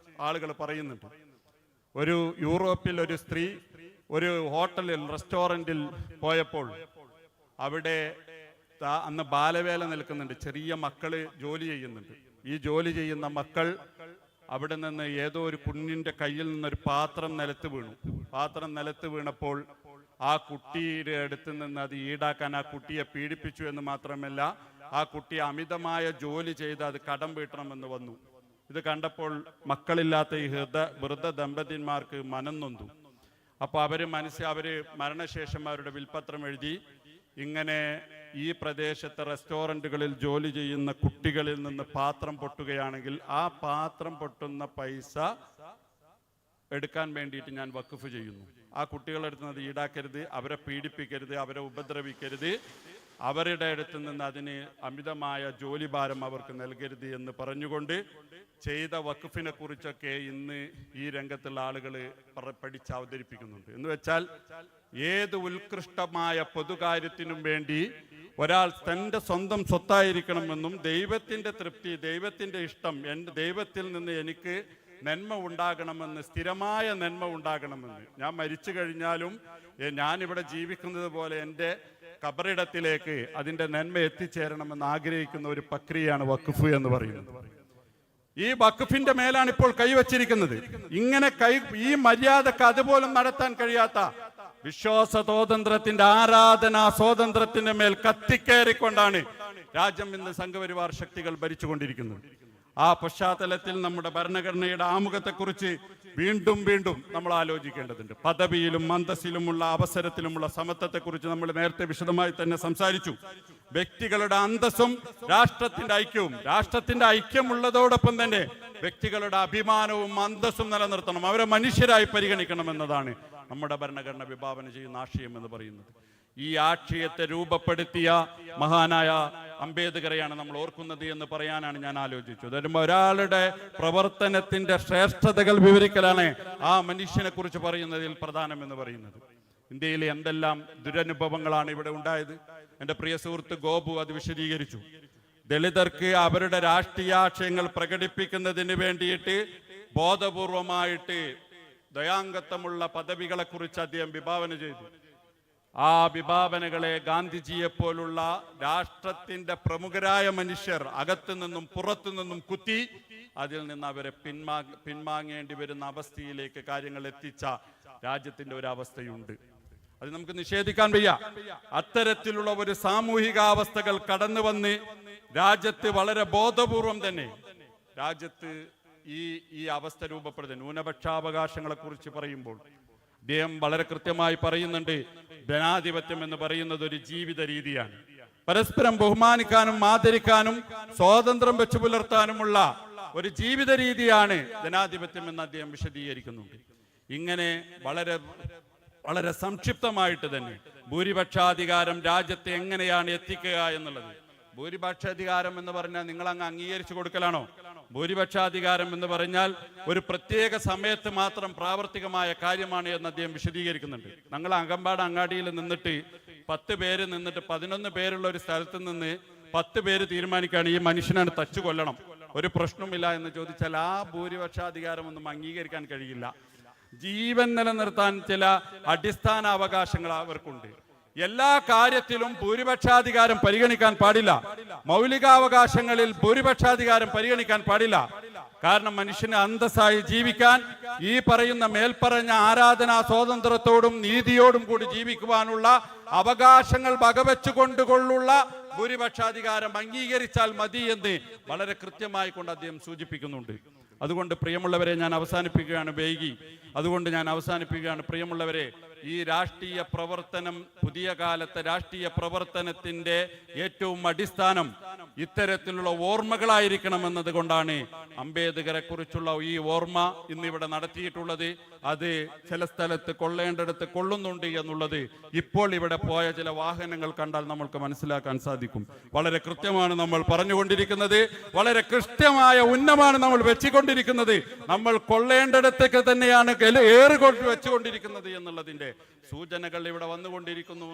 ആളുകൾ പറയുന്നുണ്ട്. ഒരു യൂറോപ്പിൽ ഒരു സ്ത്രീ ഒരു ഹോട്ടലിൽ, റെസ്റ്റോറന്റിൽ പോയപ്പോൾ അവിടെ അന്ന് ബാലവേല നിൽക്കുന്നുണ്ട്. ചെറിയ മക്കള് ജോലി ചെയ്യുന്നുണ്ട്. ഈ ജോലി ചെയ്യുന്ന മക്കൾ അവിടെ നിന്ന് ഏതോ ഒരു കുഞ്ഞിന്റെ കയ്യിൽ നിന്നൊരു പാത്രം നിലത്ത് വീണപ്പോൾ ആ കുട്ടിയുടെ അടുത്ത് നിന്ന് അത് ഈടാക്കാൻ ആ കുട്ടിയെ പീഡിപ്പിച്ചു എന്ന് മാത്രമല്ല, ആ കുട്ടി അമിതമായ ജോലി ചെയ്ത് അത് കടം വീട്ടണമെന്ന് വന്നു. ഇത് കണ്ടപ്പോൾ മക്കളില്ലാത്ത ഈ വൃദ്ധ ദമ്പതിന്മാർക്ക് മനം നൊന്തു. അപ്പോൾ അവര് മരണശേഷം അവരുടെ വിൽപത്രം എഴുതി, ഇങ്ങനെ ഈ പ്രദേശത്തെ റെസ്റ്റോറൻറ്റുകളിൽ ജോലി ചെയ്യുന്ന കുട്ടികളിൽ നിന്ന് പാത്രം പൊട്ടുകയാണെങ്കിൽ ആ പാത്രം പൊട്ടുന്ന പൈസ എടുക്കാൻ വേണ്ടിയിട്ട് ഞാൻ വഖഫ് ചെയ്യുന്നു. ആ കുട്ടികളുടെ അടുത്ത് നിന്ന് അത് ഈടാക്കരുത്, അവരെ പീഡിപ്പിക്കരുത്, അവരെ ഉപദ്രവിക്കരുത്, അവരുടെ അടുത്ത് നിന്ന് അതിന് അമിതമായ ജോലിഭാരം അവർക്ക് നൽകരുത് എന്ന് പറഞ്ഞുകൊണ്ട് ചെയ്ത വഖഫിനെ കുറിച്ചൊക്കെ ഇന്ന് ഈ രംഗത്തുള്ള ആളുകൾ പഠിച്ച് അവതരിപ്പിക്കുന്നുണ്ട്. എന്ന് വെച്ചാൽ ഏത് ഉത്കൃഷ്ടമായ പൊതുകാര്യത്തിനും വേണ്ടി ഒരാൾ തൻ്റെ സ്വന്തം സ്വത്തായിരിക്കണമെന്നും ദൈവത്തിൻ്റെ തൃപ്തി, ദൈവത്തിൻ്റെ ഇഷ്ടം, എൻ്റെ ദൈവത്തിൽ നിന്ന് എനിക്ക് നന്മ ഉണ്ടാകണമെന്ന്, സ്ഥിരമായ നന്മ ഉണ്ടാകണമെന്ന്, ഞാൻ മരിച്ചു കഴിഞ്ഞാലും ഞാനിവിടെ ജീവിക്കുന്നത് പോലെ എൻ്റെ ഖബറിടത്തിലേക്ക് അതിൻ്റെ നന്മ എത്തിച്ചേരണമെന്ന് ആഗ്രഹിക്കുന്ന ഒരു പ്രക്രിയയാണ് വഖഫ് എന്ന് പറയുന്നത്. ഈ വഖഫിന്റെ മേലാണ് ഇപ്പോൾ കൈവച്ചിരിക്കുന്നത്. ഇങ്ങനെ ഈ മര്യാദക്ക് അതുപോലും നടത്താൻ കഴിയാത്ത വിശ്വാസ സ്വാതന്ത്ര്യത്തിന്റെ, ആരാധനാ സ്വാതന്ത്ര്യത്തിന്റെ മേൽ കത്തിക്കേറിക്കൊണ്ടാണ് രാജ്യം ഇന്ന് സംഘപരിവാർ ശക്തികൾ ഭരിച്ചുകൊണ്ടിരിക്കുന്നത്. ആ പശ്ചാത്തലത്തിൽ നമ്മുടെ ഭരണഘടനയുടെ ആമുഖത്തെക്കുറിച്ച് വീണ്ടും നമ്മൾ ആലോചിക്കേണ്ടതുണ്ട്. പദവിയിലും അന്തസ്സിലുമുള്ള അവസരത്തിലുമുള്ള സമത്വത്തെക്കുറിച്ച് നമ്മൾ നേരത്തെ വിശദമായി തന്നെ സംസാരിച്ചു. വ്യക്തികളുടെ അന്തസ്സും രാഷ്ട്രത്തിന്റെ ഐക്യമുള്ളതോടൊപ്പം തന്നെ വ്യക്തികളുടെ അഭിമാനവും അന്തസ്സും നിലനിർത്തണം. അവരെ മനുഷ്യരായി പരിഗണിക്കണം എന്നതാണ് നമ്മുടെ ഭരണഘടന വിഭാവന ചെയ്യുന്ന ആശയം എന്ന് പറയുന്നത്. ഈ ആശയത്തെ രൂപപ്പെടുത്തിയ മഹാനായ അംബേദ്കറെയാണ് നമ്മൾ ഓർക്കുന്നത് എന്ന് പറയാനാണ് ഞാൻ ആലോചിച്ചത്. ഒരാളുടെ പ്രവർത്തനത്തിന്റെ ശ്രേഷ്ഠതകൾ വിവരിക്കലാണ് ആ മനുഷ്യനെ കുറിച്ച് പറയുന്നതിൽ പ്രധാനം എന്ന് പറയുന്നത്. ഇന്ത്യയിലെ എന്തെല്ലാം ദുരനുഭവങ്ങളാണ് ഇവിടെ ഉണ്ടായത്. എൻ്റെ പ്രിയ സുഹൃത്ത് ഗോപു അത് വിശദീകരിച്ചു. ദളിതർക്ക് അവരുടെ രാഷ്ട്രീയാശയങ്ങൾ പ്രകടിപ്പിക്കുന്നതിന് വേണ്ടിയിട്ട് ബോധപൂർവമായിട്ട് ദയാംഗത്വമുള്ള പദവികളെ കുറിച്ച് അദ്ദേഹം വിഭാവന ചെയ്തു. ആ വിഭാവനകളെ ഗാന്ധിജിയെ പോലുള്ള രാഷ്ട്രത്തിന്റെ പ്രമുഖരായ മനുഷ്യർ അകത്തു നിന്നും പുറത്തു നിന്നും കുത്തി അതിൽ നിന്ന് അവരെ പിൻവാങ്ങേണ്ടി വരുന്ന അവസ്ഥയിലേക്ക് കാര്യങ്ങൾ എത്തിച്ച രാജ്യത്തിന്റെ ഒരു അവസ്ഥയുണ്ട്. അത് നമുക്ക് നിഷേധിക്കാൻ വയ്യ. അത്തരത്തിലുള്ള ഒരു സാമൂഹികാവസ്ഥകൾ കടന്നു വന്ന് രാജ്യത്ത് വളരെ ബോധപൂർവം തന്നെ രാജ്യത്ത് ഈ അവസ്ഥ രൂപപ്പെടുന്നത്. ന്യൂനപക്ഷാവകാശങ്ങളെ കുറിച്ച് പറയുമ്പോൾ അദ്ദേഹം വളരെ കൃത്യമായി പറയുന്നുണ്ട്, ജനാധിപത്യം എന്ന് പറയുന്നത് ഒരു ജീവിത രീതിയാണ്. പരസ്പരം ബഹുമാനിക്കാനും ആദരിക്കാനും സ്വാതന്ത്ര്യം വെച്ചു പുലർത്താനുമുള്ള ഒരു ജീവിത രീതിയാണ് ജനാധിപത്യം എന്ന് അദ്ദേഹം വിശദീകരിക്കുന്നുണ്ട്. ഇങ്ങനെ വളരെ വളരെ സംക്ഷിപ്തമായിട്ട് തന്നെ ഭൂരിപക്ഷാധികാരം രാജ്യത്തെ എങ്ങനെയാണ് എത്തിക്കുക എന്നുള്ളത്. ഭൂരിപക്ഷാധികാരം എന്ന് പറഞ്ഞാൽ നിങ്ങൾ അങ്ങ് അംഗീകരിച്ചു കൊടുക്കലാണോ? ഭൂരിപക്ഷാധികാരം എന്ന് പറഞ്ഞാൽ ഒരു പ്രത്യേക സമയത്ത് മാത്രം പ്രാവർത്തികമായ കാര്യമാണ് എന്ന് അദ്ദേഹം വിശദീകരിക്കുന്നുണ്ട്. ഞങ്ങൾ അകമ്പാട് അങ്ങാടിയിൽ നിന്നിട്ട് 10 പേര് നിന്നിട്ട് 11 പേരുള്ള ഒരു സ്ഥലത്ത് നിന്ന് 10 പേര് തീരുമാനിക്കുകയാണ് ഈ മനുഷ്യനാണ് തച്ചു കൊല്ലണം, ഒരു പ്രശ്നമില്ല എന്ന് ചോദിച്ചാൽ ആ ഭൂരിപക്ഷാധികാരം ഒന്നും അംഗീകരിക്കാൻ കഴിയില്ല. ജീവൻ നിലനിർത്താൻ ചില അടിസ്ഥാന അവകാശങ്ങൾ അവർക്കുണ്ട്. എല്ലാ കാര്യത്തിലും ഭൂരിപക്ഷാധികാരം പരിഗണിക്കാൻ പാടില്ല. മൗലികാവകാശങ്ങളിൽ ഭൂരിപക്ഷാധികാരം പരിഗണിക്കാൻ പാടില്ല. കാരണം മനുഷ്യന് അന്തസ്സായി ജീവിക്കാൻ ഈ പറയുന്ന മേൽപ്പറഞ്ഞ ആരാധനാ സ്വാതന്ത്ര്യത്തോടും നീതിയോടും കൂടി ജീവിക്കുവാനുള്ള അവകാശങ്ങൾ വകവെച്ചുകൊണ്ടുകൊള്ളുള്ള ഭൂരിപക്ഷാധികാരം അംഗീകരിച്ചാൽ മതി എന്ന് വളരെ കൃത്യമായി കൊണ്ട് അദ്ദേഹം സൂചിപ്പിക്കുന്നുണ്ട്. അതുകൊണ്ട് പ്രിയമുള്ളവരെ, ഞാൻ അവസാനിപ്പിക്കുകയാണ്, വൈകി. അതുകൊണ്ട് ഞാൻ അവസാനിപ്പിക്കുകയാണ്. പ്രിയമുള്ളവരെ, ഈ രാഷ്ട്രീയ പ്രവർത്തനം, പുതിയ കാലത്തെ രാഷ്ട്രീയ പ്രവർത്തനത്തിന്റെ ഏറ്റവും അടിസ്ഥാനം ഇത്തരത്തിലുള്ള ഓർമ്മകളായിരിക്കണം എന്നതുകൊണ്ടാണ് അംബേദ്കറെ കുറിച്ചുള്ള ഈ ഓർമ്മ ഇന്നിവിടെ നടത്തിയിട്ടുള്ളത്. അത് ചില സ്ഥലത്ത് കൊള്ളേണ്ടടുത്ത് കൊള്ളുന്നുണ്ട് എന്നുള്ളത് ഇപ്പോൾ ഇവിടെ പോയ ചില വാഹനങ്ങൾ കണ്ടാൽ നമ്മൾക്ക് മനസ്സിലാക്കാൻ സാധിക്കും. വളരെ കൃത്യമാണ് നമ്മൾ പറഞ്ഞുകൊണ്ടിരിക്കുന്നത്, വളരെ കൃത്യമായ ഉന്നമാണ് നമ്മൾ വെച്ചുകൊണ്ടിരിക്കുന്നത്. നമ്മൾ കൊള്ളേണ്ടടത്തേക്ക് തന്നെയാണ് ഏറുകൊണ്ട് വെച്ചുകൊണ്ടിരിക്കുന്നത് എന്നുള്ളതിന്റെ സൂചനകൾ ഇവിടെ വന്നുകൊണ്ടിരിക്കുന്നു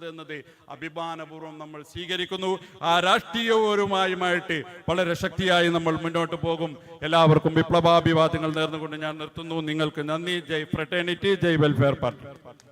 എന്നത് അഭിമാനപൂർവ്വം നമ്മൾ സ്വീകരിക്കുന്നു. ആ രാഷ്ട്രീയപരമായിട്ട് വളരെ ശക്തിയായി നമ്മൾ മുന്നോട്ട് പോകും. എല്ലാവർക്കും വിപ്ലവാഭിവാദ്യങ്ങൾ നേർന്നുകൊണ്ട് ഞാൻ നിർത്തുന്നു. നിങ്ങൾക്ക് നന്ദി. ജയ് ഫ്രട്ടേണിറ്റി, ജയ് വെൽഫെയർ പാർട്ടി.